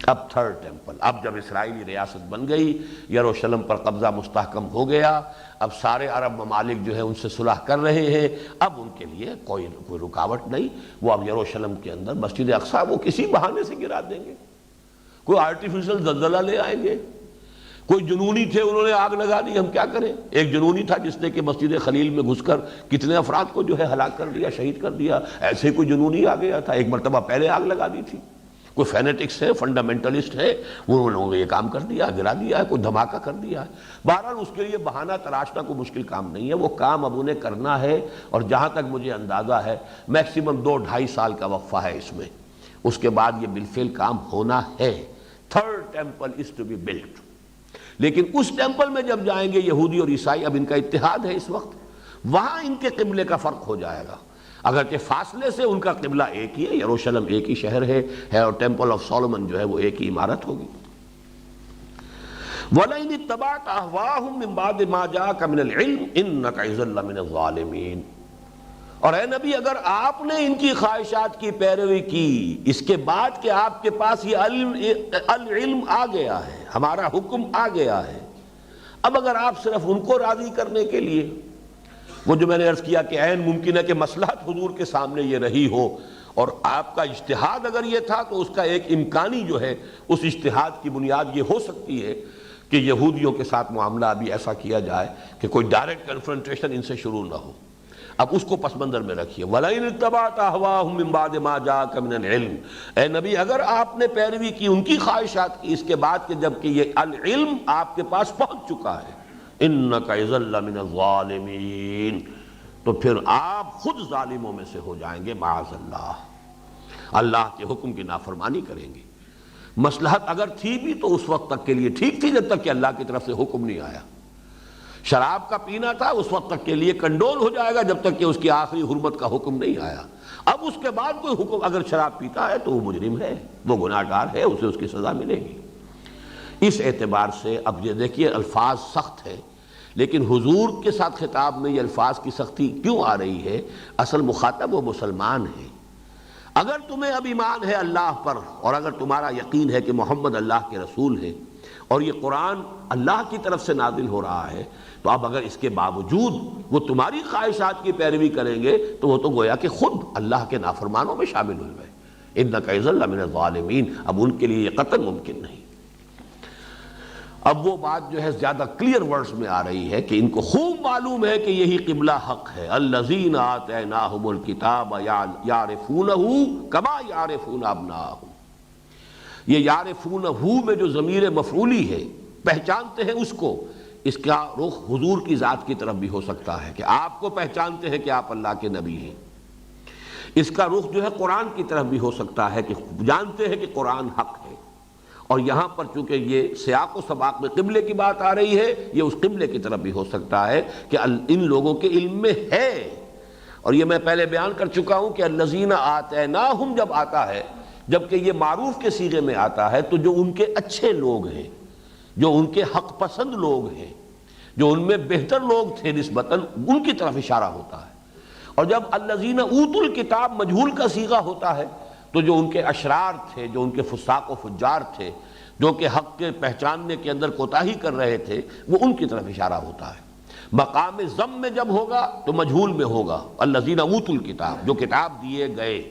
اب تھرڈ ٹیمپل، اب جب اسرائیلی ریاست بن گئی، یروشلم پر قبضہ مستحکم ہو گیا، اب سارے عرب ممالک جو ہے ان سے صلح کر رہے ہیں، اب ان کے لیے کوئی رکاوٹ نہیں، وہ اب یروشلم کے اندر مسجد اقصیٰ وہ کسی بہانے سے گرا دیں گے، کوئی آرٹیفیشل زلزلہ لے آئیں گے، کوئی جنونی تھے انہوں نے آگ لگا دی، ہم کیا کریں؟ ایک جنونی تھا جس نے کہ مسجد خلیل میں گھس کر کتنے افراد کو جو ہے ہلاک کر دیا، شہید کر دیا، ایسے ہی کوئی جنونی آ گیا تھا، ایک مرتبہ پہلے آگ لگا دی تھی، کوئی فینیٹکس ہے، فنڈامنٹلسٹ ہے، انہوں نے یہ کام کر دیا، گرا دیا ہے، کوئی دھماکہ کر دیا ہے۔ بہرحال اس کے لیے بہانہ تراشنا کوئی مشکل کام نہیں ہے، وہ کام اب انہیں کرنا ہے، اور جہاں تک مجھے اندازہ ہے میکسیمم 2-2.5 سال کا وقفہ ہے اس میں، اس کے بعد یہ بالفعل کام ہونا ہے۔ Third temple is to be built, لیکن اس ٹیمپل میں جب جائیں گے یہودی اور عیسائی، اب ان کا اتحاد ہے اس وقت، وہاں ان کے قبلے کا فرق ہو جائے گا، اگرچہ فاصلے سے ان کا قبلہ ایک ہی ہے، یروشلم ایک ہی شہر ہے اور ٹیمپل آف سولومن جو ہے وہ ایک ہی عمارت ہوگی۔ وَلَئِنِ اتَّبَعْتَ أَهْوَاءَهُم مِّن بَعْدِ مَا جَاءَكَ مِنَ الْعِلْمِ إِنَّكَ إِذًا لَّمِنَ الظَّالِمِينَ، اور اے نبی اگر آپ نے ان کی خواہشات کی پیروی کی اس کے بعد کہ آپ کے پاس یہ العلم آ گیا ہے، ہمارا حکم آ گیا ہے، اب اگر آپ صرف ان کو راضی کرنے کے لیے، وہ جو میں نے عرض کیا کہ عین ممکن ہے کہ مصلحت حضور کے سامنے یہ رہی ہو، اور آپ کا اجتہاد اگر یہ تھا تو اس کا ایک امکانی جو ہے اس اجتہاد کی بنیاد یہ ہو سکتی ہے کہ یہودیوں کے ساتھ معاملہ ابھی ایسا کیا جائے کہ کوئی ڈائریکٹ کنفرنٹیشن ان سے شروع نہ ہو، اب اس کو پس منظر میں رکھیے۔ وَلَئِنِ اتَّبَعْتَ أَهْوَاءَهُم مِّن بَعْدِ مَا جَاءَكَ مِنَ الْعِلْمِ، اے نبی اگر آپ نے پیروی کی ان کی خواہشات کی اس کے بعد کہ جب کہ یہ العلم آپ کے پاس پہنچ چکا ہے، إِنَّكَ إِذًا لَّمِنَ الظَّالِمِينَ، تو پھر آپ خود ظالموں میں سے ہو جائیں گے، معاذ اللہ، اللہ کے حکم کی نافرمانی کریں گے۔ مصلحت اگر تھی بھی تو اس وقت تک کے لیے ٹھیک تھی جب تک کہ اللہ کی طرف سے حکم نہیں آیا، شراب کا پینا تھا اس وقت تک کے لیے کنڈول ہو جائے گا جب تک کہ اس کی آخری حرمت کا حکم نہیں آیا، اب اس کے بعد کوئی حکم اگر شراب پیتا ہے تو وہ مجرم ہے، وہ گناہ گار ہے، اسے اس کی سزا ملے گی۔ اس اعتبار سے اب یہ دیکھیے الفاظ سخت ہے، لیکن حضور کے ساتھ خطاب میں یہ الفاظ کی سختی کیوں آ رہی ہے؟ اصل مخاطب وہ مسلمان ہیں، اگر تمہیں اب ایمان ہے اللہ پر اور اگر تمہارا یقین ہے کہ محمد اللہ کے رسول ہے اور یہ قرآن اللہ کی طرف سے نازل ہو رہا ہے، تو اب اگر اس کے باوجود وہ تمہاری خواہشات کی پیروی کریں گے تو وہ تو گویا کہ خود اللہ کے نافرمانوں میں شامل ہوئے ہیں۔ إِنَّكَ إِذًا لَّمِنَ الظَّالِمِينَ، اب ان کے لیے یہ قطعاً ممکن نہیں۔ اب وہ بات جو ہے زیادہ کلیئر ورڈز میں آ رہی ہے کہ ان کو خوب معلوم ہے کہ یہی قبلہ حق ہے۔ الذین آتیناہم الکتاب یعرفونہ کما یعرفون ابناءہم، یہ یعرفونہ میں جو ضمیر مفعولی ہے پہچانتے ہیں اس کو، اس کا رخ حضور کی ذات کی طرف بھی ہو سکتا ہے کہ آپ کو پہچانتے ہیں کہ آپ اللہ کے نبی ہیں۔ اس کا رخ جو ہے قرآن کی طرف بھی ہو سکتا ہے کہ جانتے ہیں کہ قرآن حق ہے۔ اور یہاں پر چونکہ یہ سیاق و سباق میں قبلے کی بات آ رہی ہے، یہ اس قبلے کی طرف بھی ہو سکتا ہے کہ ان لوگوں کے علم میں ہے۔ اور یہ میں پہلے بیان کر چکا ہوں کہ الذین آتیناہم جب آتا ہے، جبکہ یہ معروف کے صیغے میں آتا ہے، تو جو ان کے اچھے لوگ ہیں، جو ان کے حق پسند لوگ ہیں، جو ان میں بہتر لوگ تھے نسبتاً، ان کی طرف اشارہ ہوتا ہے۔ اور جب الذین اوتوا الکتاب مجہول کا صیغہ ہوتا ہے تو جو ان کے اشرار تھے، جو ان کے فساق و فجار تھے، جو کہ حق کے پہچاننے کے اندر کوتاہی کر رہے تھے، وہ ان کی طرف اشارہ ہوتا ہے۔ مقام ضم میں جب ہوگا تو مجہول میں ہوگا الذین اوتوا الکتاب، جو کتاب دیے گئے۔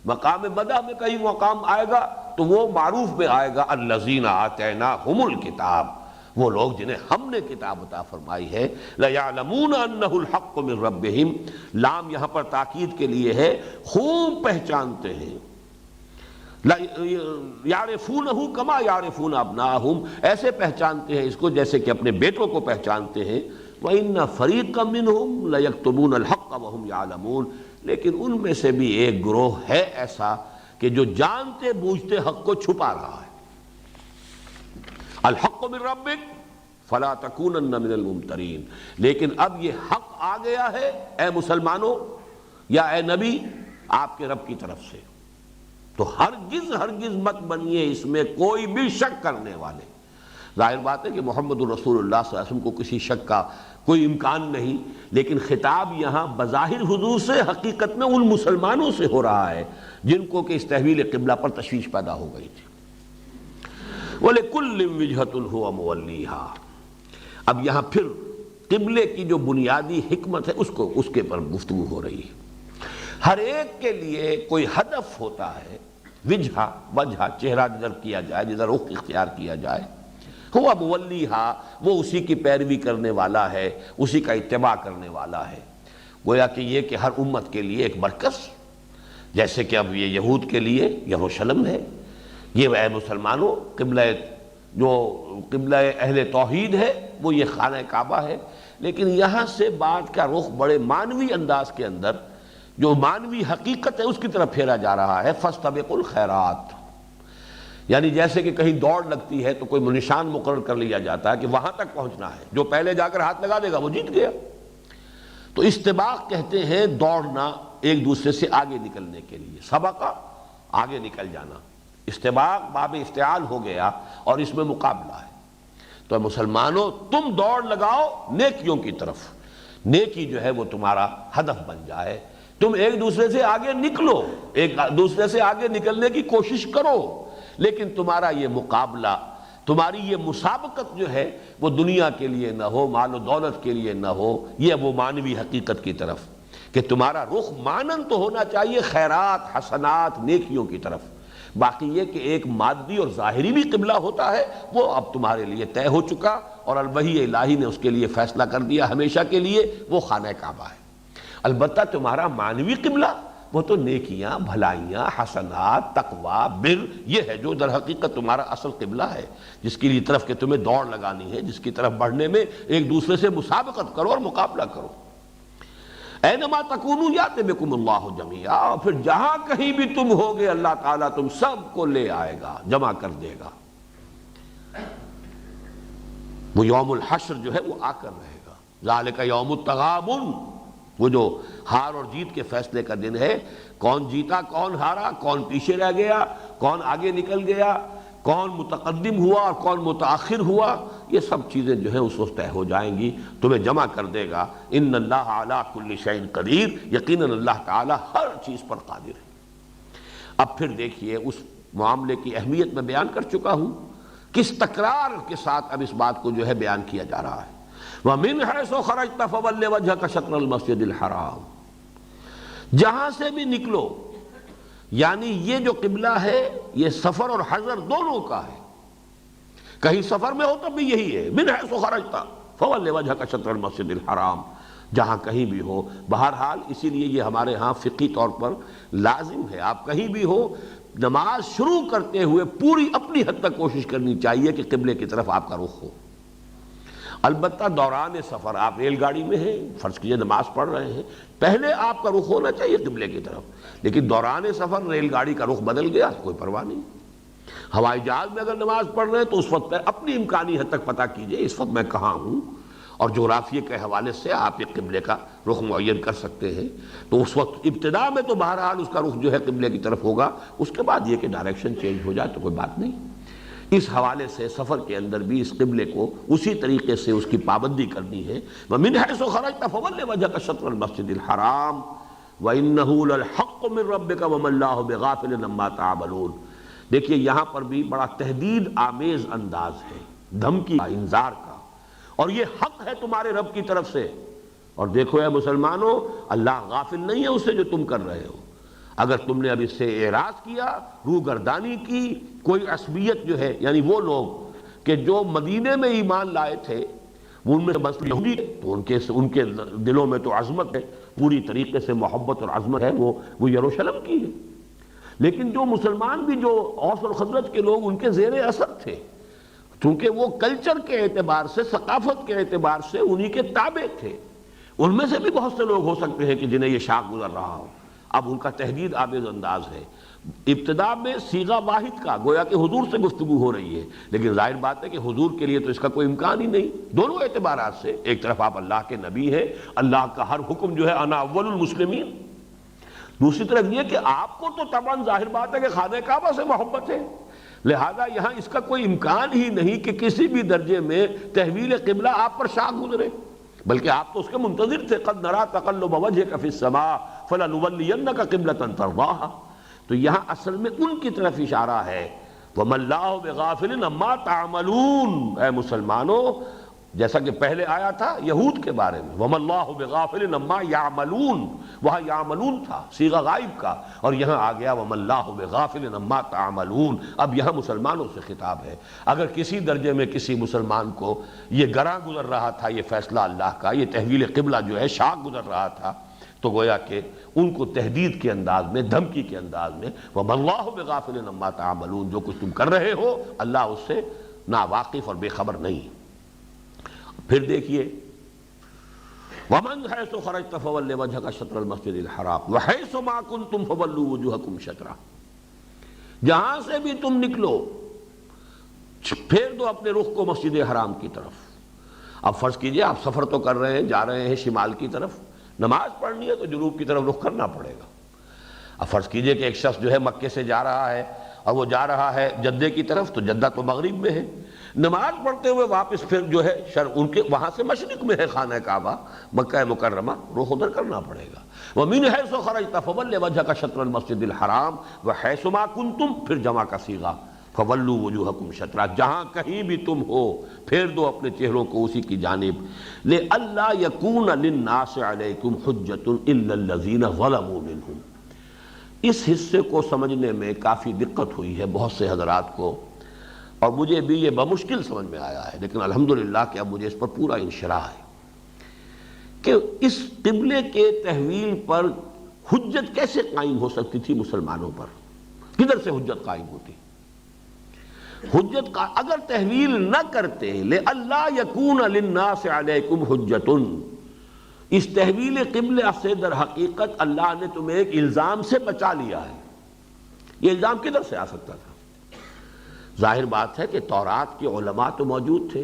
مقام مدح میں کہیں مقام آئے گا تو وہ معروف میں آئے گا الذین آتیناہم الکتاب، وہ لوگ جنہیں ہم نے کتاب عطا فرمائی ہے۔ لَيَعْلَمُونَ أَنَّهُ الْحَقُّ مِنْ رَبِّهِمْ، لام یہاں پر تاکید کے لیے ہے، خوب پہچانتے ہیں۔ يَعْرِفُونَهُ كَمَا يَعْرِفُونَ أَبْنَاءَهُمْ، ایسے پہچانتے ہیں اس کو جیسے کہ اپنے بیٹوں کو پہچانتے ہیں۔ وَإِنَّ فَرِيقًا مِّنْهُمْ لَيَكْتُمُونَ الْحَقَّ وَهُمْ يَعْلَمُونَ، لیکن ان میں سے بھی ایک گروہ ہے ایسا کہ جو جانتے بوجھتے حق کو چھپا رہا ہے۔ الحق من ربک فلا تکونن من الممترین، لیکن اب یہ حق آ گیا ہے اے مسلمانوں یا اے نبی آپ کے رب کی طرف سے، تو ہرگز مت بنیے اس میں کوئی بھی شک کرنے والے۔ ظاہر بات ہے کہ محمد الرسول اللہ صلی اللہ علیہ وسلم کو کسی شک کا کوئی امکان نہیں، لیکن خطاب یہاں بظاہر حضور سے حقیقت میں ان مسلمانوں سے ہو رہا ہے جن کو کہ اس تحویل قبلہ پر تشویش پیدا ہو گئی تھی۔ وَلِكُلٍّ وِجْهَةٌ هُوَ مُوَلِّيهَا، اب یہاں پھر قبلے کی جو بنیادی حکمت ہے اس کے پر گفتگو ہو رہی ہے۔ ہر ایک کے لیے کوئی ہدف ہوتا ہے، وجہ چہرہ جدھر کیا جائے، جدھر رخ اختیار کیا جائے، ہوا مولیہا، وہ اسی کی پیروی کرنے والا ہے، اسی کا اتباع کرنے والا ہے۔ گویا کہ یہ کہ ہر امت کے لیے ایک مرکز، جیسے کہ اب یہ یہود کے لیے یروشلم ہے، یہ اے مسلمانوں جو قبلہ اہل توحید ہے وہ یہ خانہ کعبہ ہے۔ لیکن یہاں سے بات کا رخ بڑے معنوی انداز کے اندر، جو معنوی حقیقت ہے اس کی طرف پھیرا جا رہا ہے۔ فاستبقوا الخیرات، یعنی جیسے کہ کہیں دوڑ لگتی ہے تو کوئی نشان مقرر کر لیا جاتا ہے کہ وہاں تک پہنچنا ہے، جو پہلے جا کر ہاتھ لگا دے گا وہ جیت گیا۔ تو استباق کہتے ہیں دوڑنا ایک دوسرے سے آگے نکلنے کے لیے، سبقہ آگے نکل جانا، استباق باب افتعال ہو گیا اور اس میں مقابلہ ہے۔ تو مسلمانوں تم دوڑ لگاؤ نیکیوں کی طرف، نیکی جو ہے وہ تمہارا ہدف بن جائے، تم ایک دوسرے سے آگے نکلو، ایک دوسرے سے آگے نکلنے کی کوشش کرو، لیکن تمہارا یہ مقابلہ، تمہاری یہ مسابقت جو ہے وہ دنیا کے لیے نہ ہو، مال و دولت کے لیے نہ ہو، یہ وہ معنوی حقیقت کی طرف کہ تمہارا رخ مانند تو ہونا چاہیے خیرات، حسنات، نیکیوں کی طرف۔ باقی یہ کہ ایک مادی اور ظاہری بھی قبلہ ہوتا ہے وہ اب تمہارے لیے طے ہو چکا، اور الوحی الہی نے اس کے لیے فیصلہ کر دیا ہمیشہ کے لیے، وہ خانہ کعبہ ہے۔ البتہ تمہارا معنوی قبلہ وہ تو نیکیاں، بھلائیاں، حسنات، تقوی، بر، یہ ہے جو در حقیقت تمہارا اصل قبلہ ہے، جس کی طرف کہ تمہیں دوڑ لگانی ہے، جس کی طرف بڑھنے میں ایک دوسرے سے مسابقت کرو اور مقابلہ کرو۔ اینما تکونوا یأت بکم اللہ جمیعا، پھر جہاں کہیں بھی تم ہوگے اللہ تعالیٰ تم سب کو لے آئے گا، جمع کر دے گا۔ وہ یوم الحشر جو ہے وہ آ کر رہے گا، ذالک یوم التغابن، وہ جو ہار اور جیت کے فیصلے کا دن ہے، کون جیتا کون ہارا، کون پیچھے رہ گیا، کون آگے نکل گیا، کون متقدم ہوا اور کون متاخر ہوا، یہ سب چیزیں جو ہیں اس وقت طے ہو جائیں گی، تمہیں جمع کر دے گا۔ ان اللہ علی کل شیء قدیر، یقیناً اللہ تعالی ہر چیز پر قادر ہے۔ اب پھر دیکھیے اس معاملے کی اہمیت میں بیان کر چکا ہوں، کس تکرار کے ساتھ اب اس بات کو جو ہے بیان کیا جا رہا ہے۔ وَمِنْ حَيْثُ خَرَجْتَ فَوَلِّ وَجْهَكَ شَطْرَ الْمَسْجِدِ الْحَرَامِ، جہاں سے بھی نکلو، یعنی یہ جو قبلہ ہے یہ سفر اور حضر دونوں کا ہے، کہیں سفر میں ہو تب بھی یہی ہے، مِنْ حَيْثُ خَرَجْتَ فَوَلِّ وَجْهَكَ شَطْرَ الْمَسْجِدِ الْحَرَامِ، جہاں کہیں بھی ہو۔ بہرحال اسی لیے یہ ہمارے ہاں فقہی طور پر لازم ہے، آپ کہیں بھی ہو نماز شروع کرتے ہوئے پوری اپنی حد تک کوشش کرنی چاہیے کہ قبلے کی طرف آپ کا رخ ہو۔ البتہ دوران سفر آپ ریل گاڑی میں ہیں، فرض کیجئے نماز پڑھ رہے ہیں، پہلے آپ کا رخ ہونا چاہیے قبلے کی طرف، لیکن دوران سفر ریل گاڑی کا رخ بدل گیا تو کوئی پرواہ نہیں۔ ہوائی جہاز میں اگر نماز پڑھ رہے ہیں تو اس وقت اپنی امکانی حد تک پتہ کیجئے اس وقت میں کہاں ہوں، اور جغرافیے کے حوالے سے آپ ایک قبلے کا رخ معین کر سکتے ہیں۔ تو اس وقت ابتدا میں تو بہرحال اس کا رخ جو ہے قبلے کی طرف ہوگا، اس کے بعد یہ کہ ڈائریکشن چینج ہو جائے تو کوئی بات نہیں۔ اس حوالے سے سفر کے اندر بھی اس قبلے کو اسی طریقے سے اس کی پابندی کرنی ہے۔ وَمِنْ حَيْثُ خَرَجْتَ فَوَلِّ وَجْهَكَ شَطْرَ الْمَسْجِدِ الْحَرَامِ وَإِنَّهُ لَلْحَقُّ مِنْ رَبِّكَ وَمَا اللَّهُ بِغَافِلٍ عَمَّا تَعْمَلُونَ۔ دیکھیے یہاں پر بھی بڑا تہدید آمیز انداز ہے، دھمکی کا، انذار کا، اور یہ حق ہے تمہارے رب کی طرف سے۔ اور دیکھو اے مسلمانوں، اللہ غافل نہیں ہے اس سے جو تم کر رہے ہو۔ اگر تم نے اب اس سے اعراض کیا، روگردانی کی، کوئی عصبیت جو ہے، یعنی وہ لوگ کہ جو مدینے میں ایمان لائے تھے ان میں بس یہودی، تو ان کے دلوں میں تو عظمت ہے، پوری طریقے سے محبت اور عظمت ہے، وہ یروشلم کی ہے۔ لیکن جو مسلمان بھی، جو اوس اور خزرج کے لوگ، ان کے زیر اثر تھے، چونکہ وہ کلچر کے اعتبار سے، ثقافت کے اعتبار سے انہی کے تابع تھے۔ ان میں سے بھی بہت سے لوگ ہو سکتے ہیں کہ جنہیں یہ شاق گزر رہا ہو۔ اب ان کا تہدید آمیز انداز ہے۔ ابتدا میں صیغہ واحد کا، گویا کہ حضور سے گفتگو ہو رہی ہے، لیکن ظاہر بات ہے کہ حضور کے لیے تو اس کا کوئی امکان ہی نہیں، دونوں اعتبارات سے۔ ایک طرف آپ اللہ کے نبی ہیں، اللہ کا ہر حکم جو ہے انا اول المسلمین، دوسری طرف یہ کہ آپ کو تو طبعاً ظاہر بات ہے کہ خانہ کعبہ سے محبت ہے، لہذا یہاں اس کا کوئی امکان ہی نہیں کہ کسی بھی درجے میں تحویل قبلہ آپ پر شاق گزرے، بلکہ آپ تو اس کے منتظر تھے۔ قد نرى تقلب وجهك في السماء فلنولينك قبلة ترضاها۔ تو یہاں اصل میں ان کی طرف اشارہ ہے، وَمَا اللَّهُ بِغَافِلٍ عَمَّا تَعْمَلُونَ۔ اے مسلمانوں، جیسا کہ پہلے آیا تھا یہود کے بارے میں، وَمَا اللَّهُ بِغَافِلٍ عَمَّا يَعْمَلُونَ، وہاں یعملون تھا صیغہ غائب کا، اور یہاں آ گیا وَمَا اللَّهُ بِغَافِلٍ عَمَّا تَعْمَلُونَ۔ اب یہاں مسلمانوں سے خطاب ہے۔ اگر کسی درجے میں کسی مسلمان کو یہ گراں گزر رہا تھا، یہ فیصلہ اللہ کا، یہ تحویل قبلہ جو ہے شاق گزر رہا تھا، تو گویا کہ ان کو تہدید کے انداز میں، دھمکی کے انداز میں، وَمَا اللَّهُ بِغَافِلٍ عَمَّا تَعْمَلُونَ، جو کچھ تم کر رہے ہو اللہ اس سے ناواقف اور بے خبر نہیں۔ پھر دیکھیے وَمَنْ حَيْثُ خَرَجْتَ فَوَلِّ وَجْهَكَ شَطْرَ الْمَسْجِدِ الْحَرَامِ وَحَيْثُ مَا كُنْتُمْ فَوَلُّوا وُجُوهَكُمْ شَطْرَهُ، جہاں سے بھی تم نکلو پھیر دو اپنے رخ کو مسجد حرام کی طرف۔ اب فرض کیجئے آپ سفر تو کر رہے ہیں، جا رہے ہیں شمال کی طرف، نماز پڑھنی ہے تو جنوب کی طرف رخ کرنا پڑے گا۔ اب فرض کیجئے کہ ایک شخص جو ہے مکے سے جا رہا ہے اور وہ جا رہا ہے جدہ کی طرف، تو جدہ تو مغرب میں ہے، نماز پڑھتے ہوئے واپس پھر جو ہے ان کے وہاں سے مشرق میں ہے خانہ کعبہ مکہ مکرمہ، رخ ادھر کرنا پڑے گا۔ وَمِنْ حَيْثُ خَرَجْتَ فَوَلِّ وَجْهَكَ شَطْرَ الْمَسْجِدِ الْحَرَامِ وَحَيْثُ مَا كُنْتُمْ، پھر جمع کا صیغہ فَوَلُّوا وُجُوهَكُمْ شَطْرَهُ، جہاں کہیں بھی تم ہو پھیر دو اپنے چہروں کو اسی کی جانب۔ لِأَلَّا يَكُونَ لِلنَّاسِ عَلَيْكُمْ حُجَّةٌ إِلَّا الَّذِينَ ظَلَمُوا مِنْهُمْ۔ اس حصے کو سمجھنے میں کافی دقت ہوئی ہے بہت سے حضرات کو، اور مجھے بھی یہ بمشکل سمجھ میں آیا ہے، لیکن الحمدللہ کہ اب مجھے اس پر پورا انشراح ہے کہ اس قبلے کے تحویل پر حجت کیسے قائم ہو سکتی تھی مسلمانوں پر، کدھر سے حجت قائم ہوتی؟ حجت کا اگر تحویل نہ کرتے، لِأَلَّا يَكُونَ لِلنَّاسِ عَلَيْكُمْ حُجَّةٌ، اس تحویل قبلہ سے در حقیقت اللہ نے تمہیں ایک الزام سے بچا لیا ہے۔ یہ الزام کدھر سے آ سکتا تھا؟ ظاہر بات ہے کہ تورات کے علماء تو موجود تھے،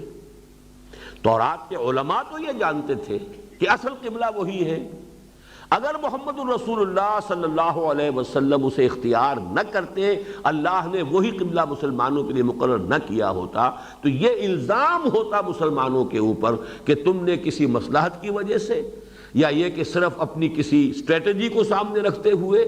تورات کے علماء تو یہ جانتے تھے کہ اصل قبلہ وہی ہے۔ اگر محمد الرسول اللہ صلی اللہ علیہ وسلم اسے اختیار نہ کرتے، اللہ نے وہی قبلہ مسلمانوں کے لیے مقرر نہ کیا ہوتا، تو یہ الزام ہوتا مسلمانوں کے اوپر کہ تم نے کسی مصلحت کی وجہ سے، یا یہ کہ صرف اپنی کسی اسٹریٹجی کو سامنے رکھتے ہوئے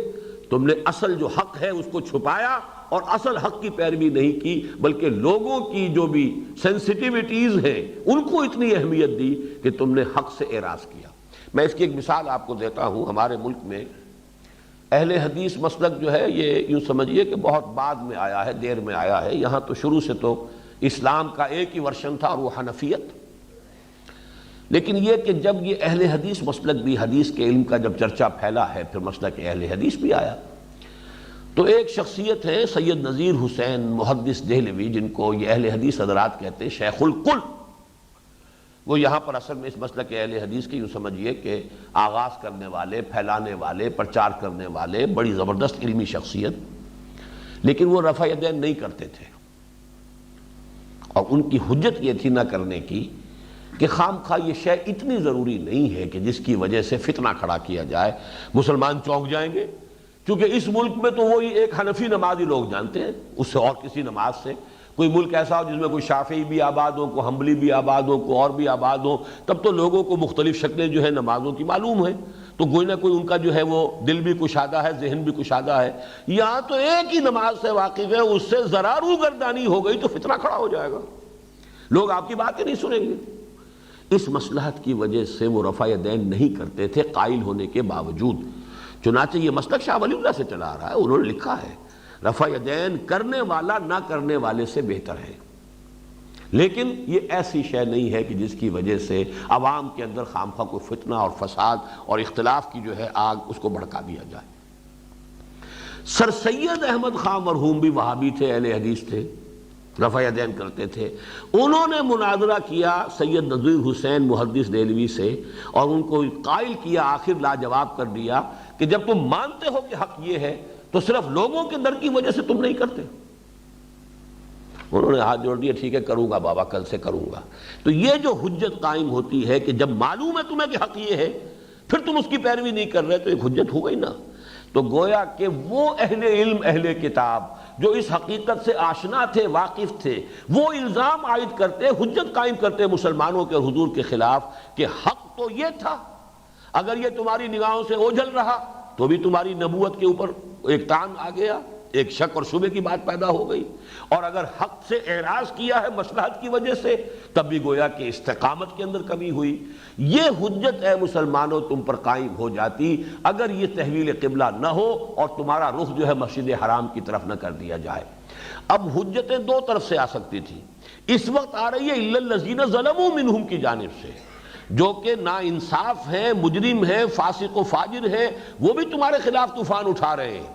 تم نے اصل جو حق ہے اس کو چھپایا اور اصل حق کی پیروی نہیں کی، بلکہ لوگوں کی جو بھی سینسٹیوٹیز ہیں ان کو اتنی اہمیت دی کہ تم نے حق سے اعراض کیا۔ میں اس کی ایک مثال آپ کو دیتا ہوں۔ ہمارے ملک میں اہل حدیث مسلک جو ہے یہ یوں سمجھیے کہ بہت بعد میں آیا ہے، دیر میں آیا ہے۔ یہاں تو شروع سے تو اسلام کا ایک ہی ورژن تھا، اور وہ حنفیت۔ لیکن یہ کہ جب یہ اہل حدیث مسلک بھی، حدیث کے علم کا جب چرچا پھیلا ہے، پھر مسلک اہل حدیث بھی آیا، تو ایک شخصیت ہے سید نذیر حسین محدث دہلوی، جن کو یہ اہل حدیث حضرات کہتے ہیں شیخ الکل۔ وہ یہاں پر اصل میں اس مسلک کے اہل حدیث کی یوں سمجھیے کہ آغاز کرنے والے، پھیلانے والے، پرچار کرنے والے، بڑی زبردست علمی شخصیت، لیکن وہ رفع یدین نہیں کرتے تھے، اور ان کی حجت یہ تھی نہ کرنے کی کہ خام خواہ یہ شے اتنی ضروری نہیں ہے کہ جس کی وجہ سے فتنہ کھڑا کیا جائے، مسلمان چونک جائیں گے، کیونکہ اس ملک میں تو وہی ایک حنفی نماز ہی لوگ جانتے ہیں، اس سے اور کسی نماز سے کوئی ملک ایسا ہو جس میں کوئی شافعی بھی آباد ہو، کوئی حنبلی بھی آباد ہو، کوئی اور بھی آباد ہو، تب تو لوگوں کو مختلف شکلیں جو ہے نمازوں کی معلوم ہیں، تو کوئی نہ کوئی ان کا جو ہے وہ دل بھی کشادہ ہے، ذہن بھی کشادہ ہے۔ یہاں تو ایک ہی نماز سے واقف ہے، اس سے ذرا روگردانی ہو گئی تو فتنہ کھڑا ہو جائے گا، لوگ آپ کی بات ہی نہیں سنیں گے۔ اس مصلحت کی وجہ سے وہ رفع یدین نہیں کرتے تھے قائل ہونے کے باوجود۔ چنانچہ یہ مسلک شاہ ولی اللہ سے چلا آ رہا ہے، انہوں نے لکھا ہے رفع یدین کرنے والا نہ کرنے والے سے بہتر ہے، لیکن یہ ایسی شے نہیں ہے کہ جس کی وجہ سے عوام کے اندر خامخواہ کوئی فتنہ اور فساد اور اختلاف کی جو ہے آگ اس کو بھڑکا دیا جائے۔ سر سید احمد خان مرحوم بھی وہابی تھے، اہل حدیث تھے، رفع یدین کرتے تھے۔ انہوں نے مناظرہ کیا سید نذیر حسین محدث دہلوی سے، اور ان کو قائل کیا، آخر لاجواب کر دیا کہ جب تم مانتے ہو کہ حق یہ ہے تو صرف لوگوں کے ڈر کی وجہ سے تم نہیں کرتے۔ انہوں نے ہاتھ جوڑ دیا، ٹھیک ہے کروں گا بابا، کل سے کروں گا۔ تو یہ جو حجت قائم ہوتی ہے کہ جب معلوم ہے تمہیں کہ حق یہ ہے، پھر تم اس کی پیروی نہیں کر رہے، تو ایک حجت ہو گئی نا۔ تو گویا کہ وہ اہل علم، اہل کتاب جو اس حقیقت سے آشنا تھے، واقف تھے، وہ الزام عائد کرتے، حجت قائم کرتے مسلمانوں کے حضور کے خلاف کہ حق تو یہ تھا، اگر یہ تمہاری نگاہوں سے اوجھل رہا تو بھی تمہاری نبوت کے اوپر ایک تان آ گیا، ایک شک اور شبے کی بات پیدا ہو گئی، اور اگر حق سے اعراض کیا ہے مصلحت کی وجہ سے تب بھی گویا کہ استقامت کے اندر کمی ہوئی۔ یہ حجت اے مسلمانوں تم پر قائم ہو جاتی اگر یہ تحویل قبلہ نہ ہو اور تمہارا رخ جو ہے مسجد حرام کی طرف نہ کر دیا جائے۔ اب حجتیں دو طرف سے آ سکتی تھی، اس وقت آ رہی ہے الا الذین ظلموا منہم کی جانب سے، جو کہ نا انصاف ہیں، مجرم ہیں، فاسق و فاجر ہیں، وہ بھی تمہارے خلاف طوفان اٹھا رہے ہیں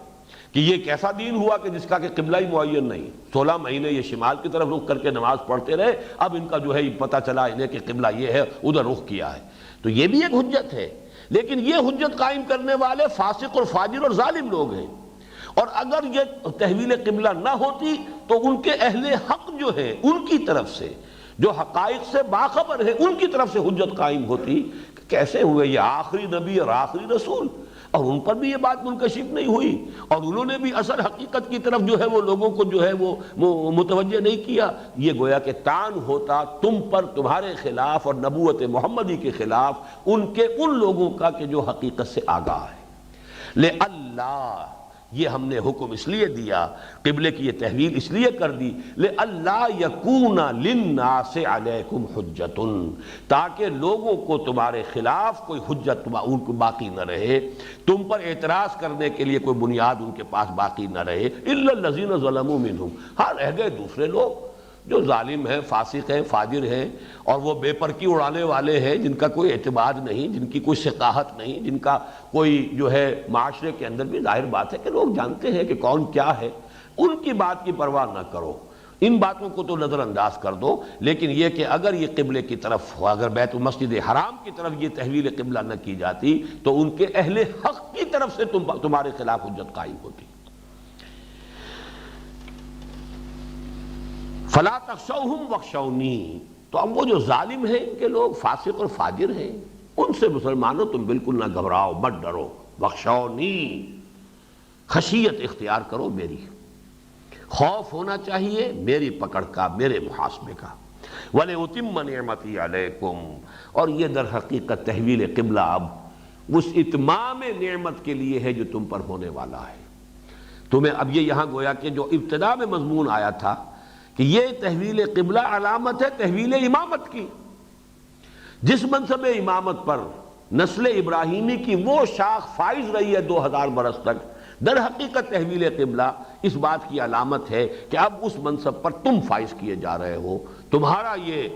کہ یہ کیسا دین ہوا کہ جس کا کہ قبلہ ہی معین نہیں، 16 مہینے یہ شمال کی طرف رخ کر کے نماز پڑھتے رہے، اب ان کا جو ہے پتہ چلا انہیں کہ قبلہ یہ ہے، ادھر رخ کیا ہے۔ تو یہ بھی ایک حجت ہے، لیکن یہ حجت قائم کرنے والے فاسق اور فاجر اور ظالم لوگ ہیں، اور اگر یہ تحویل قبلہ نہ ہوتی تو ان کے اہل حق جو ہے ان کی طرف سے، جو حقائق سے باخبر ہے، ان کی طرف سے حجت قائم ہوتی کہ کیسے ہوئے یہ آخری نبی اور آخری رسول، اور ان پر بھی یہ بات منکشف نہیں ہوئی، اور انہوں نے بھی اصل حقیقت کی طرف جو ہے وہ لوگوں کو جو ہے وہ متوجہ نہیں کیا۔ یہ گویا کہ تان ہوتا تم پر، تمہارے خلاف اور نبوت محمدی کے خلاف ان لوگوں کا کہ جو حقیقت سے آگاہ ہے۔ لے اللہ، یہ ہم نے حکم اس لیے دیا، قبلے کی یہ تحویل اس لیے کر دی، لے اللہ یکون للناس علیکم حجت، تاکہ لوگوں کو تمہارے خلاف کوئی حجت ان کو باقی نہ رہے، تم پر اعتراض کرنے کے لیے کوئی بنیاد ان کے پاس باقی نہ رہے۔ الا الذین ظلموا منہم، ہاں رہ گئے دوسرے لوگ جو ظالم ہیں، فاسق ہیں، فاجر ہیں، اور وہ بے پرکی اڑانے والے ہیں، جن کا کوئی اعتبار نہیں، جن کی کوئی ثقاہت نہیں، جن کا کوئی جو ہے معاشرے کے اندر بھی ظاہر بات ہے کہ لوگ جانتے ہیں کہ کون کیا ہے، ان کی بات کی پرواہ نہ کرو، ان باتوں کو تو نظر انداز کر دو۔ لیکن یہ کہ اگر یہ قبلے کی طرف، اگر بیت المسجد حرام کی طرف یہ تحویل قبلہ نہ کی جاتی تو ان کے اہل حق کی طرف سے تمہارے خلاف حجت قائم ہوتی۔ فلا تخشوہم واخشونی، تو اب وہ جو ظالم ہیں ان کے لوگ فاسق اور فاجر ہیں، ان سے مسلمانوں تم بالکل نہ گھبراؤ، مت ڈرو، واخشونی، خشیت اختیار کرو میری، خوف ہونا چاہیے میری پکڑ کا، میرے محاسبے کا۔ وَلِأُتِمَّ نِعْمَتِي عَلَيْكُمْ، اور یہ در حقیقت تحویل قبلہ اب اس اتمام نعمت کے لیے ہے جو تم پر ہونے والا ہے۔ تمہیں اب یہ یہاں گویا کہ جو ابتدا میں مضمون آیا تھا کہ یہ تحویل قبلہ علامت ہے تحویل امامت کی، جس منصب امامت پر نسل ابراہیمی کی وہ شاخ فائز رہی ہے 2000 برس تک، در حقیقت تحویل قبلہ اس بات کی علامت ہے کہ اب اس منصب پر تم فائز کیے جا رہے ہو، تمہارا یہ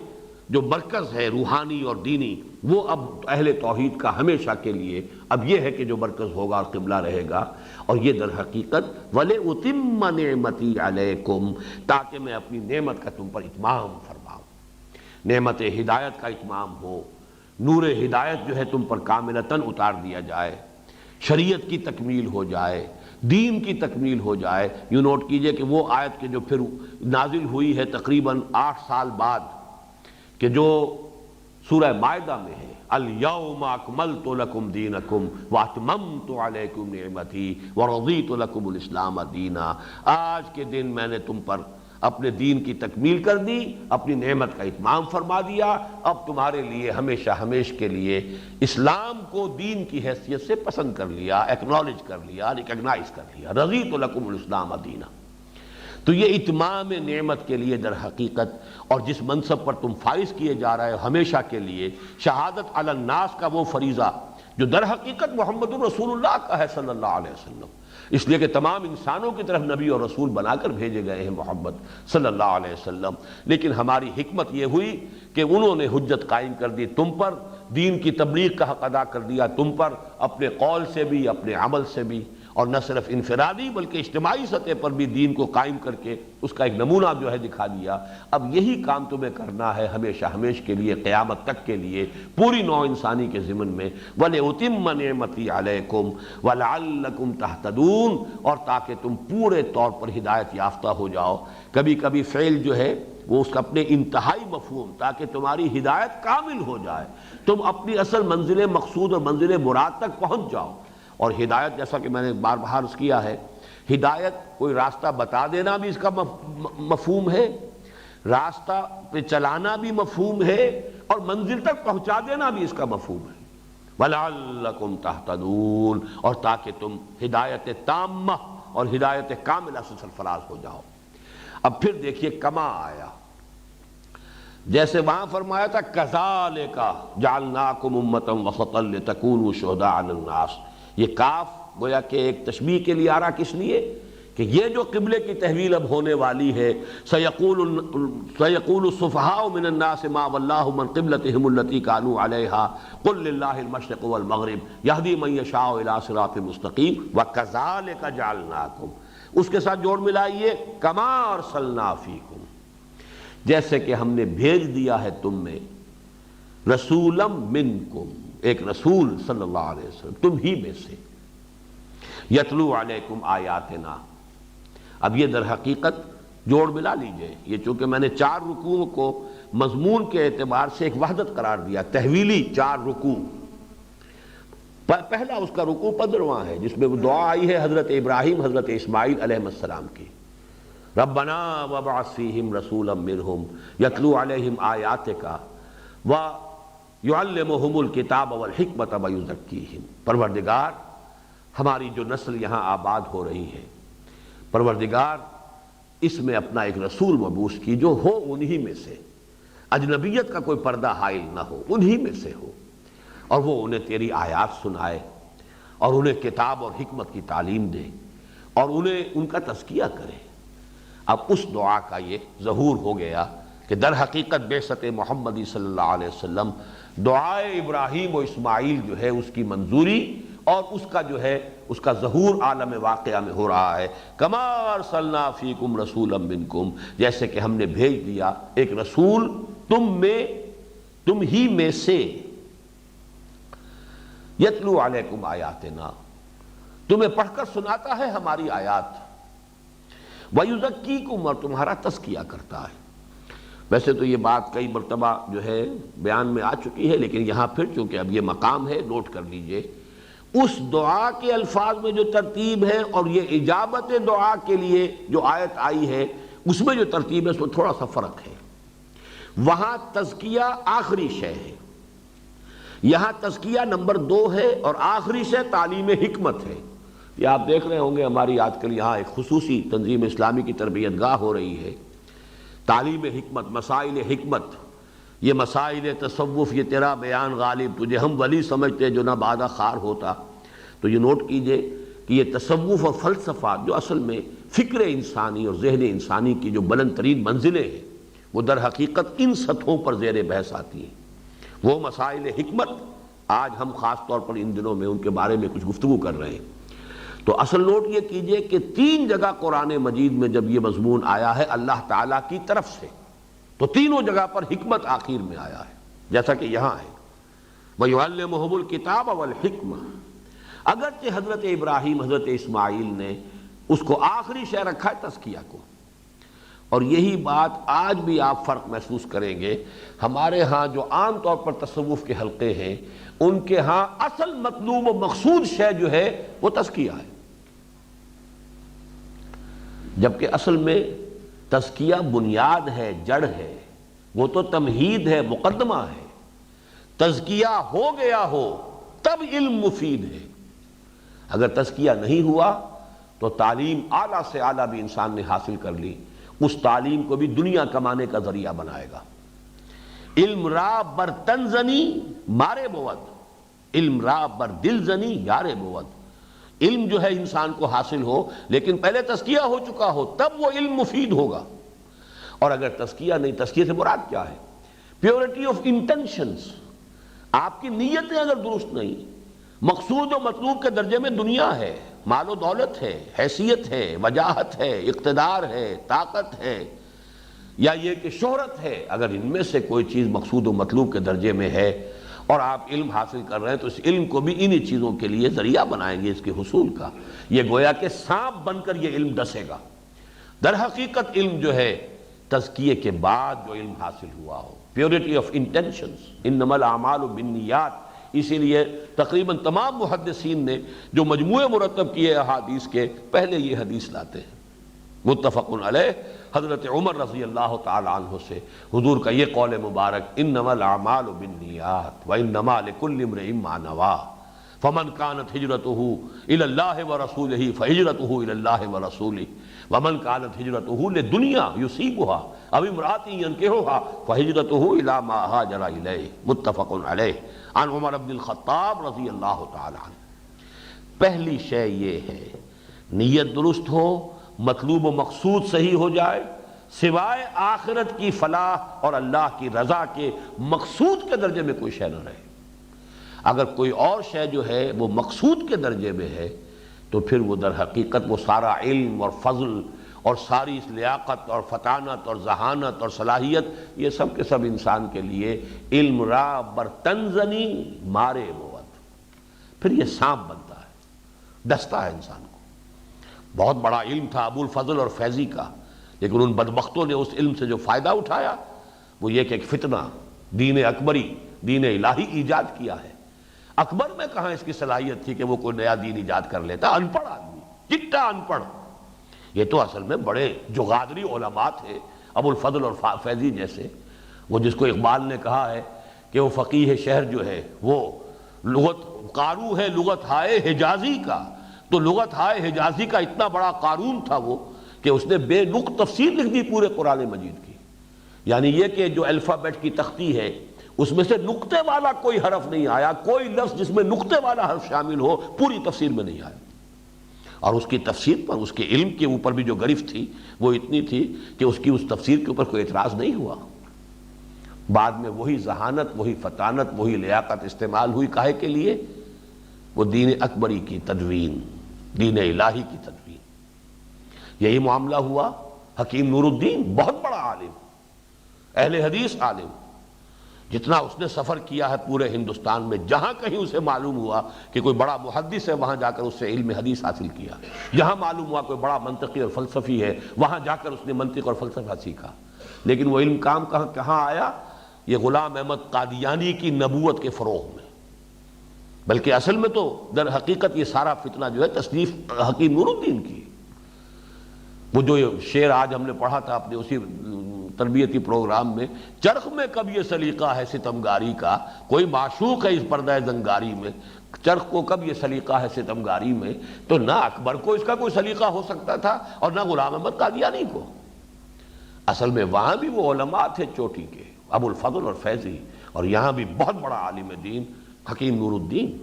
جو مرکز ہے روحانی اور دینی وہ اب اہل توحید کا ہمیشہ کے لیے اب یہ ہے کہ جو مرکز ہوگا اور قبلہ رہے گا، اور یہ در حقیقت وَلِأُتِمَّ نِعْمَتِي عَلَيْكُمْ، تاکہ میں اپنی نعمت کا تم پر اتمام فرماؤں، نعمت ہدایت کا اتمام ہو، نور ہدایت جو ہے تم پر کاملتاً اتار دیا جائے، شریعت کی تکمیل ہو جائے، دین کی تکمیل ہو جائے۔ یوں نوٹ کیجئے کہ وہ آیت کے جو پھر نازل ہوئی ہے تقریباً 8 سال بعد، کہ جو سورہ مائدہ میں ہے الَّيَوْمَ أَكْمَلْتُ لَكُمْ دِينَكُمْ وَأَتْمَمْتُ عَلَيْكُمْ نِعْمَتِي وَرَضِيتُ لَكُمُ الْإِسْلَامَ دِينًا، آج کے دن میں نے تم پر اپنے دین کی تکمیل کر دی، اپنی نعمت کا اتمام فرما دیا، اب تمہارے لیے ہمیشہ ہمیش کے لیے اسلام کو دین کی حیثیت سے پسند کر لیا، ایکنالج کر لیا، ریکگنائز کر لیا، رضیت لکم الاسلام دینا۔ تو یہ اتمام نعمت کے لیے در حقیقت، اور جس منصب پر تم فائز کیے جا رہے ہو ہمیشہ کے لیے، شہادت علی الناس کا وہ فریضہ جو در حقیقت محمد رسول اللہ کا ہے صلی اللہ علیہ وسلم، اس لیے کہ تمام انسانوں کی طرف نبی اور رسول بنا کر بھیجے گئے ہیں محمد صلی اللہ علیہ وسلم، لیکن ہماری حکمت یہ ہوئی کہ انہوں نے حجت قائم کر دی تم پر، دین کی تبلیغ کا حق ادا کر دیا تم پر، اپنے قول سے بھی اپنے عمل سے بھی، اور نہ صرف انفرادی بلکہ اجتماعی سطح پر بھی دین کو قائم کر کے اس کا ایک نمونہ جو ہے دکھا دیا۔ اب یہی کام تمہیں کرنا ہے ہمیشہ ہمیش کے لیے، قیامت تک کے لیے، پوری نوع انسانی کے ضمن میں، وَلِأُتِمَّ نِعْمَتِي عَلَيْكُمْ وَلَعَلَّكُمْ تَهْتَدُونَ، اور تاکہ تم پورے طور پر ہدایت یافتہ ہو جاؤ۔ کبھی کبھی فعل جو ہے وہ اس کا اپنے انتہائی مفہوم، تاکہ تمہاری ہدایت کامل ہو جائے، تم اپنی اصل منزل مقصود اور منزل مراد تک پہنچ جاؤ۔ اور ہدایت جیسا کہ میں نے بار بار عرض کیا ہے، ہدایت کوئی راستہ بتا دینا بھی اس کا مفہوم ہے، راستہ پہ چلانا بھی مفہوم ہے، اور منزل تک پہنچا دینا بھی اس کا مفہوم ہے۔ وَلَعَلَّكُمْ تَهْتَدُونَ، اور تاکہ تم ہدایت تامہ اور ہدایت کاملہ سے سرفراز ہو جاؤ۔ اب پھر دیکھیے کما آیا، جیسے وہاں فرمایا تھا كَذَلِكَ جَعَلْنَاكُمْ أُمَّةً وَسَطًا لِتَكُونُوا شُهَدَاءَ عَلَى النَّاسِ، یہ کاف گویا کہ ایک تشبیہ کے لیے آ رہا، کس لیے کہ یہ جو قبلے کی تحویل اب ہونے والی ہے، سَيَقُولُ السُّفَهَاءُ مِنَ النَّاسِ مَا وَلَّاهُمْ عَنْ قِبْلَتِهِمُ الَّتِي كَانُوا عَلَيْهَا قُلْ لِلَّهِ الْمَشْرِقُ وَالْمَغْرِبُ يَهْدِي مَن يَشَاءُ إِلَىٰ صِرَاطٍ مُسْتَقِيمٍ وَكَذَلِكَ جَعَلْنَاكُمْ، اس کے ساتھ جوڑ ملائیے كَمَا أَرْسَلْنَا فِيكُمْ، جیسے کہ ہم نے بھیج دیا ہے تم میں، رسولا منکم، ایک رسول صلی اللہ علیہ وسلم تم ہی میں سے، یتلو علیکم آیاتنا۔ اب یہ در حقیقت جوڑ ملا لیجئے، یہ چونکہ میں نے 4 رکوعوں کو مضمون کے اعتبار سے ایک وحدت قرار دیا، تحویلی 4 رکوع۔ پہلا اس کا رکوع 15واں ہے، جس میں وہ دعا آئی ہے حضرت ابراہیم حضرت اسماعیل علیہ السلام کی، ربنا وابعث فیہم رسولا منہم یتلو علیہم آیاتک ویعلمہم الکتاب والحکمت ویزکیہم۔ پروردگار، ہماری جو نسل یہاں آباد ہو رہی ہے، پروردگار اس میں اپنا ایک رسول مبعوث کی جو ہو انہی میں سے، اجنبیت کا کوئی پردہ حائل نہ ہو، انہی میں سے ہو، اور وہ انہیں تیری آیات سنائے، اور انہیں کتاب اور حکمت کی تعلیم دے، اور انہیں ان کا تزکیہ کرے۔ اب اس دعا کا یہ ظہور ہو گیا کہ در حقیقت بعثت محمدی صلی اللہ علیہ وسلم، دعائے ابراہیم و اسماعیل جو ہے اس کی منظوری اور اس کا جو ہے اس کا ظہور عالم واقعہ میں ہو رہا ہے۔ کما ارسلنا فیکم رسولا منکم، جیسے کہ ہم نے بھیج دیا ایک رسول تم میں، تم ہی میں سے، یتلو علیکم آیاتنا، تمہیں پڑھ کر سناتا ہے ہماری آیات، وَيُزَكِّيكُمْ، اور تمہارا تزکیہ کرتا ہے۔ ویسے تو یہ بات کئی مرتبہ جو ہے بیان میں آ چکی ہے، لیکن یہاں پھر چونکہ اب یہ مقام ہے، نوٹ کر لیجئے، اس دعا کے الفاظ میں جو ترتیب ہے اور یہ اجابت دعا کے لیے جو آیت آئی ہے اس میں جو ترتیب ہے اس میں تھوڑا سا فرق ہے۔ وہاں تزکیہ آخری شے ہے، یہاں تزکیہ نمبر 2 ہے، اور آخری شے تعلیم حکمت ہے۔ یہ آپ دیکھ رہے ہوں گے ہماری آج کل یہاں ایک خصوصی تنظیم اسلامی کی تربیت گاہ ہو رہی ہے، تعلیم حکمت، مسائل حکمت، یہ مسائل تصوف، یہ تیرا بیان غالب، تجھے ہم ولی سمجھتے جو نہ بادہ خار ہوتا۔ تو یہ نوٹ کیجئے کہ یہ تصوف اور فلسفہ جو اصل میں فکر انسانی اور ذہن انسانی کی جو بلند ترین منزلیں ہیں وہ در حقیقت ان سطحوں پر زیر بحث آتی ہیں۔ وہ مسائل حکمت آج ہم خاص طور پر ان دنوں میں ان کے بارے میں کچھ گفتگو کر رہے ہیں۔ تو اصل نوٹ یہ کیجئے کہ 3 جگہ قرآن مجید میں جب یہ مضمون آیا ہے اللہ تعالیٰ کی طرف سے، تو تینوں جگہ پر حکمت آخر میں آیا ہے، جیسا کہ یہاں ہے وَيُعَلِّمُهُمُ الْكِتَابَ وَالْحِكْمَةَ۔ اگرچہ حضرت ابراہیم، حضرت اسماعیل نے اس کو آخری شے رکھا ہے، تزکیہ کو، اور یہی بات آج بھی آپ فرق محسوس کریں گے۔ ہمارے ہاں جو عام طور پر تصوف کے حلقے ہیں، ان کے ہاں اصل مطلوب و مقصود شے جو ہے وہ تزکیہ ہے، جبکہ اصل میں تزکیہ بنیاد ہے، جڑ ہے، وہ تو تمہید ہے، مقدمہ ہے۔ تزکیہ ہو گیا ہو تب علم مفید ہے، اگر تزکیہ نہیں ہوا تو تعلیم اعلیٰ سے اعلیٰ بھی انسان نے حاصل کر لی، اس تعلیم کو بھی دنیا کمانے کا ذریعہ بنائے گا۔ علم را بر تن زنی مارے بود، علم را بر دل زنی یارے بود۔ علم جو ہے انسان کو حاصل ہو، لیکن پہلے تزکیہ ہو چکا ہو تب وہ علم مفید ہوگا۔ اور اگر تزکیہ نہیں، تزکیہ سے مراد کیا ہے؟ Purity of intentions. آپ کی نیتیں اگر درست نہیں، مقصود و مطلوب کے درجے میں دنیا ہے، مال و دولت ہے، حیثیت ہے، وجاہت ہے، اقتدار ہے، طاقت ہے، یا یہ کہ شہرت ہے، اگر ان میں سے کوئی چیز مقصود و مطلوب کے درجے میں ہے اور آپ علم حاصل کر رہے ہیں، تو اس علم کو بھی انہی چیزوں کے لیے ذریعہ بنائیں گے اس کے حصول کا۔ یہ گویا کہ سانپ بن کر یہ علم ڈسے گا۔ در حقیقت علم جو ہے تزکیے کے بعد جو علم حاصل ہوا ہو، پیورٹی آف انٹینشنز، انما الاعمال بالنیات۔ اسی لیے تقریباً تمام محدثین نے جو مجموعے مرتب کیے احادیث کے، پہلے یہ حدیث لاتے ہیں متفق علیہ حضرت عمر رضی اللہ تعالی عنہ سے، حضور کا یہ قول مبارک، انما الاعمال بالنیات وانما لکل امرئ ما نوی، فمن كانت هجرته الى الله ورسوله فهجرته الى الله ورسوله، ومن كانت هجرته لدنيا يصيبها او امرأة ينكحها فهجرته الى ما هاجر اليه، متفق علیہ عن عمر بن الخطاب رضی اللہ تعالی عنہ۔ پہلی شے یہ ہے نیت درست ہو، مطلوب و مقصود صحیح ہو جائے، سوائے آخرت کی فلاح اور اللہ کی رضا کے مقصود کے درجے میں کوئی شے نہ رہے۔ اگر کوئی اور شے جو ہے وہ مقصود کے درجے میں ہے تو پھر وہ در حقیقت وہ سارا علم اور فضل اور ساری اس لیاقت اور فطانت اور ذہانت اور صلاحیت، یہ سب کے سب انسان کے لیے علم را بر تنزنی مارے بود، پھر یہ سانپ بنتا ہے، ڈستا ہے انسان کو۔ بہت بڑا علم تھا ابو الفضل اور فیضی کا، لیکن ان بدبختوں نے اس علم سے جو فائدہ اٹھایا وہ یہ کہ ایک فتنہ، دین اکبری، دین الہی ایجاد کیا ہے۔ اکبر میں کہاں اس کی صلاحیت تھی کہ وہ کوئی نیا دین ایجاد کر لیتا؟ ان پڑھ آدمی، چٹا ان پڑھ۔ یہ تو اصل میں بڑے جو غادری علماء تھے، ابو الفضل اور فیضی جیسے، وہ جس کو اقبال نے کہا ہے کہ وہ فقیہ شہر جو ہے وہ لغت قارو ہے لغت ہائے حجازی کا، تو لغت ہائے حجازی کا اتنا بڑا قارون تھا وہ کہ اس نے بے نقط تفسیر لکھ دی پورے قرآن مجید کی۔ یعنی یہ کہ جو الفابیٹ کی تختی ہے اس میں سے نقطے والا کوئی حرف نہیں آیا، کوئی لفظ جس میں نقطے والا حرف شامل ہو پوری تفسیر میں نہیں آیا۔ اور اس کی تفسیر پر، اس کے علم کے اوپر بھی جو گرفت تھی وہ اتنی تھی کہ اس کی اس تفسیر کے اوپر کوئی اعتراض نہیں ہوا۔ بعد میں وہی ذہانت، وہی فطانت، وہی لیاقت استعمال ہوئی، کاہے کے لیے؟ وہ دین اکبری کی تدوین، دین الہی کی تدوین۔ یہی معاملہ ہوا حکیم نور الدین، بہت بڑا عالم، اہل حدیث عالم، جتنا اس نے سفر کیا ہے پورے ہندوستان میں، جہاں کہیں اسے معلوم ہوا کہ کوئی بڑا محدث ہے وہاں جا کر اس سے علم حدیث حاصل کیا، جہاں معلوم ہوا کوئی بڑا منطقی اور فلسفی ہے وہاں جا کر اس نے منطق اور فلسفہ سیکھا۔ لیکن وہ علم کام کہاں آیا؟ یہ غلام احمد قادیانی کی نبوت کے فروغ میں۔ بلکہ اصل میں تو در حقیقت یہ سارا فتنہ جو ہے تصنیف حکیم نور الدین کی۔ وہ جو شعر آج ہم نے پڑھا تھا اپنے اسی تربیتی پروگرام میں، چرخ میں کب یہ سلیقہ ہے ستمگاری کا، کوئی معشوق ہے اس پردہ زنگاری میں، چرخ کو کب یہ سلیقہ ہے ستمگاری میں، تو نہ اکبر کو اس کا کوئی سلیقہ ہو سکتا تھا اور نہ غلام احمد قادیانی کو۔ اصل میں وہاں بھی وہ علماء تھے چوٹی کے، ابو الفضل اور فیضی، اور یہاں بھی بہت بڑا عالم دین حکیم نور الدین۔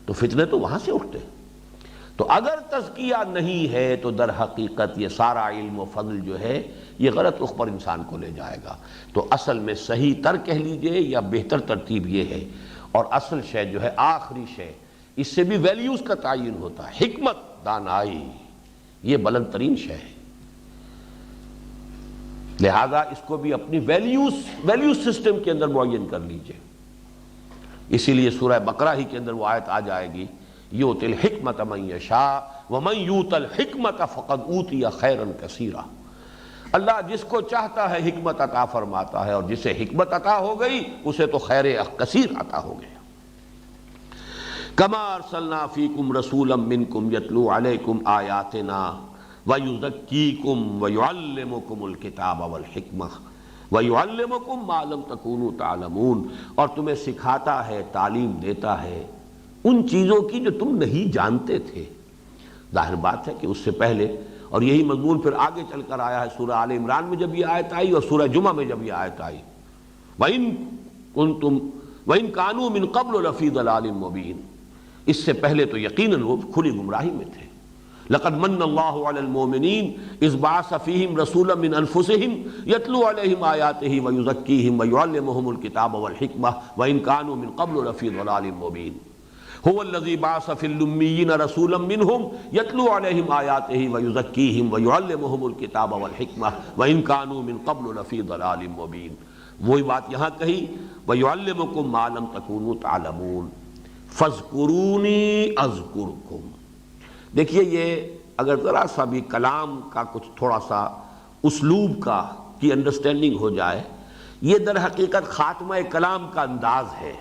تو فتنے تو وہاں سے اٹھتے۔ تو اگر تزکیہ نہیں ہے تو در حقیقت یہ سارا علم و فضل جو ہے یہ غلط رخ پر انسان کو لے جائے گا۔ تو اصل میں صحیح تر کہہ لیجئے یا بہتر ترتیب یہ ہے، اور اصل شے جو ہے آخری شے، اس سے بھی ویلیوز کا تعین ہوتا ہے، حکمت دانائی یہ بلند ترین شے ہے، لہذا اس کو بھی اپنی ویلیوز سسٹم کے اندر معین کر لیجئے۔ اسی لیے سورہ بقرہ ہی کے اندر وہ آیت آ جائے گی، یؤت الحکمۃ من یشاء ومن یؤت الحکمۃ فقد اوتی خیرا کثیرا۔ اللہ جس کو چاہتا ہے حکمت عطا فرماتا ہے، اور جسے حکمت عطا ہو گئی اسے تو خیر کثیر عطا ہو گیا۔ کما ارسلنا فیکم رسولا منکم یتلو علیکم آیاتنا ویزکیکم ویعلمکم الکتاب والحکمہ وَيُعَلِّمُكُم مَّا لَمْ تَكُونُوا تَعْلَمُونَ، اور تمہیں سکھاتا ہے، تعلیم دیتا ہے ان چیزوں کی جو تم نہیں جانتے تھے۔ ظاہر بات ہے کہ اس سے پہلے، اور یہی مضمون پھر آگے چل کر آیا ہے سورہ آل عمران میں جب یہ آیت آئی اور سورہ جمعہ میں جب یہ آیت آئی، وَإِن كَانُوا مِن قَبْلُ لَفِي ضَلَالٍ مُّبِينٍ، اس سے پہلے تو یقیناً وہ کھلی گمراہی میں تھے۔ لقد من اللہ علی المؤمنین اذ بعث فیہم رسولا من انفسہم یتلو علیہم آیاتہ ویزکیہم ویعلمہم الکتاب والحکمہ وإن كانوا من قبل لفی ضلال مبین هو الذی بعث فی الامیین رسولا منہم یتلو علیہم آیاتہ ویزکیہم ویعلمہم الکتاب والحکمہ وإن كانوا من قبل لفی ضلال مبین۔ وہی بات یہاں کہی، ویعلمکم ما لم تکونوا تعلمون فاذکرونی اذکرکم۔ دیکھیے یہ اگر ذرا سا بھی کلام کا کچھ تھوڑا سا اسلوب کی انڈرسٹینڈنگ ہو جائے، یہ در حقیقت خاتمہ کلام کا انداز ہے۔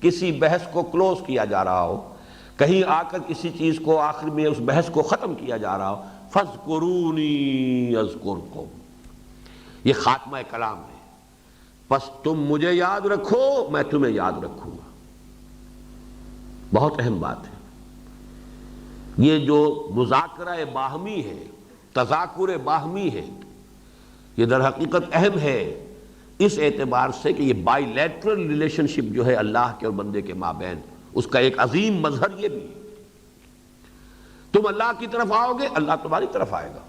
کسی بحث کو کلوز کیا جا رہا ہو، کہیں آ کر کسی چیز کو آخر میں اس بحث کو ختم کیا جا رہا ہو، فَاذْكُرُونِي أَذْكُرْكُمْ، یہ خاتمہ کلام ہے۔ پس تم مجھے یاد رکھو، میں تمہیں یاد رکھوں گا۔ بہت اہم بات ہے یہ جو مذاکرہ باہمی ہے، تذاکر باہمی ہے، یہ در حقیقت اہم ہے اس اعتبار سے کہ یہ بائی لیٹرل ریلیشن شپ جو ہے اللہ کے اور بندے کے مابین، اس کا ایک عظیم مظہر یہ بھی ہے۔ تم اللہ کی طرف آؤ گے، اللہ تمہاری طرف آئے گا۔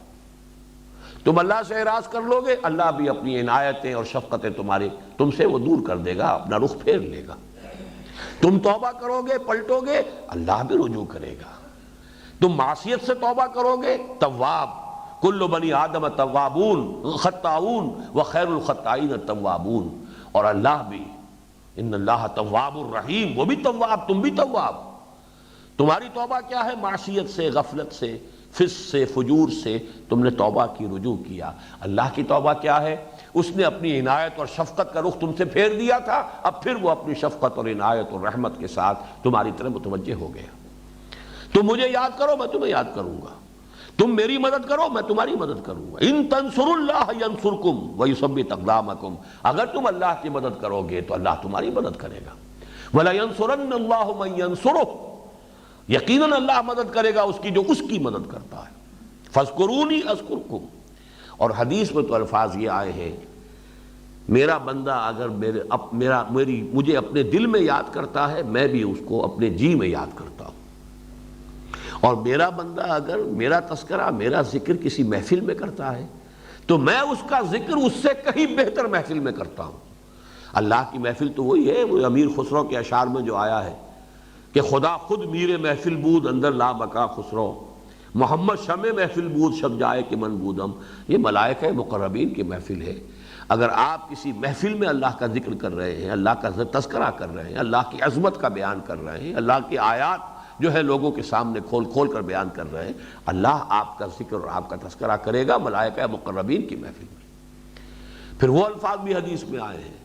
تم اللہ سے اعراض کر لو گے، اللہ بھی اپنی عنایتیں اور شفقتیں تم سے وہ دور کر دے گا، اپنا رخ پھیر لے گا۔ تم توبہ کرو گے، پلٹو گے، اللہ بھی رجوع کرے گا۔ تم معصیت سے توبہ کرو گے، تواب، کل بنی آدم توابون خطاؤون وخیر الخطائین التوابون، اور اللہ بھی، ان اللہ تواب الرحیم، وہ بھی تواب، تم بھی تواب۔ تمہاری توبہ کیا ہے؟ معصیت سے، غفلت سے، فسق سے، فجور سے تم نے توبہ کی، رجوع کیا۔ اللہ کی توبہ کیا ہے؟ اس نے اپنی عنایت اور شفقت کا رخ تم سے پھیر دیا تھا، اب پھر وہ اپنی شفقت اور عنایت اور رحمت کے ساتھ تمہاری طرف متوجہ ہو گیا۔ تم مجھے یاد کرو، میں تمہیں یاد کروں گا۔ تم میری مدد کرو، میں تمہاری مدد کروں گا۔ ان تنصروا اللہ ینصرکم ویثبت اقدامکم، اگر تم اللہ کی مدد کرو گے تو اللہ تمہاری مدد کرے گا۔ وَلَيَنصُرَنَّ اللَّهُ مَن يَنصُرُهُ، یقیناً اللہ مدد کرے گا اس کی جو اس کی مدد کرتا ہے۔ فَاذْكُرُونِي أَذْكُرْكُمْ، اور حدیث میں تو الفاظ یہ آئے ہیں، میرا بندہ اگر مجھے اپنے دل میں یاد کرتا ہے، میں بھی اس کو اپنے جی میں یاد کرتا ہوں۔ اور میرا بندہ اگر میرا تذکرہ، میرا ذکر کسی محفل میں کرتا ہے تو میں اس کا ذکر اس سے کہیں بہتر محفل میں کرتا ہوں۔ اللہ کی محفل تو وہی ہے، وہ امیر خسرو کے اشعار میں جو آیا ہے کہ خدا خود میر محفل بود اندر لا بقا خسرو، محمد شمع محفل بود شب جائے کہ من بودم۔ یہ ملائکہ مقربین کی محفل ہے۔ اگر آپ کسی محفل میں اللہ کا ذکر کر رہے ہیں، اللہ کا تذکرہ کر رہے ہیں، اللہ کی عظمت کا بیان کر رہے ہیں، اللہ کی آیات جو ہے لوگوں کے سامنے کھول کھول کر بیان کر رہے ہیں، اللہ آپ کا ذکر اور آپ کا تذکرہ کرے گا ملائکہ مقربین کی محفل میں۔ پھر وہ الفاظ بھی حدیث میں آئے ہیں،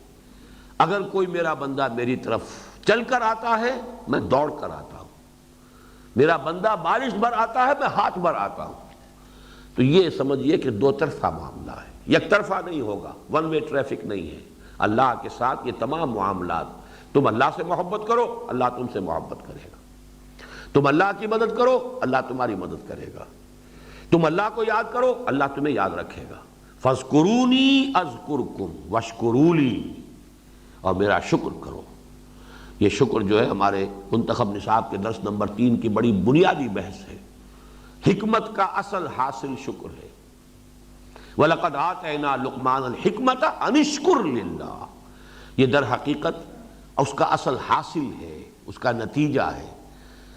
اگر کوئی میرا بندہ میری طرف چل کر آتا ہے، میں دوڑ کر آتا ہوں۔ میرا بندہ بارش بھر آتا ہے، میں ہاتھ بھر آتا ہوں۔ تو یہ سمجھیے کہ دو طرفہ معاملہ ہے، یک طرفہ نہیں ہوگا، ون وے ٹریفک نہیں ہے۔ اللہ کے ساتھ یہ تمام معاملات، تم اللہ سے محبت کرو، اللہ تم سے محبت کرے گا۔ تم اللہ کی مدد کرو، اللہ تمہاری مدد کرے گا۔ تم اللہ کو یاد کرو، اللہ تمہیں یاد رکھے گا۔ فَاذْكُرُونِي أَذْكُرْكُمْ وَاشْكُرُوا لِي، اور میرا شکر کرو۔ یہ شکر جو ہے ہمارے منتخب نصاب کے درس نمبر 3 کی بڑی بنیادی بحث ہے۔ حکمت کا اصل حاصل شکر ہے۔ وَلَقَدْ آتَيْنَا لُقْمَانَ الْحِكْمَةَ أَنِ اشْكُرْ لِلَّهِ، یہ در حقیقت اس کا اصل حاصل ہے، اس کا نتیجہ ہے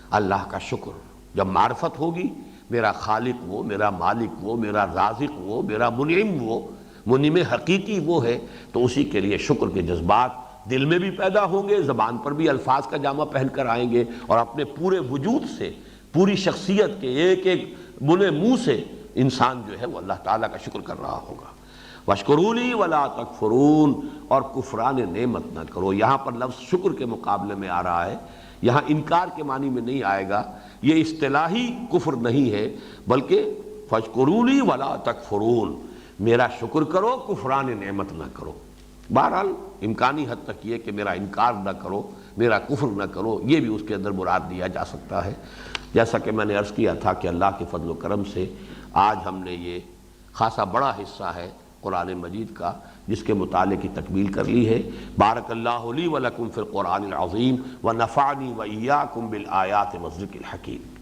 اللہ کا شکر۔ جب معرفت ہوگی میرا خالق وہ، میرا مالک وہ، میرا رازق وہ، میرا منعم وہ، منعم حقیقی وہ ہے، تو اسی کے لیے شکر کے جذبات دل میں بھی پیدا ہوں گے، زبان پر بھی الفاظ کا جامہ پہن کر آئیں گے، اور اپنے پورے وجود سے، پوری شخصیت کے ایک ایک منہ سے انسان جو ہے وہ اللہ تعالیٰ کا شکر کر رہا ہوگا۔ وَاشْكُرُوا وَلَا تَكْفُرُونَ، اور کفران نعمت نہ کرو۔ یہاں پر لفظ شکر کے مقابلے میں آ رہا ہے، یہاں انکار کے معنی میں نہیں آئے گا، یہ اصطلاحی کفر نہیں ہے، بلکہ فَاشْكُرُوا وَلَا تَكْفُرُونَ، میرا شکر کرو، کفران نعمت نہ کرو۔ بہرحال امکانی حد تک یہ کہ میرا انکار نہ کرو، میرا کفر نہ کرو، یہ بھی اس کے اندر مراد دیا جا سکتا ہے۔ جیسا کہ میں نے عرض کیا تھا کہ اللہ کے فضل و کرم سے آج ہم نے یہ خاصا بڑا حصہ ہے قرآن مجید کا جس کے مطالعے کی تکمیل کر لی ہے۔ بارک اللہ لی و لکم فی القرآن العظیم و نفعنی و ایاکم بالآیات والذکر الحکیم۔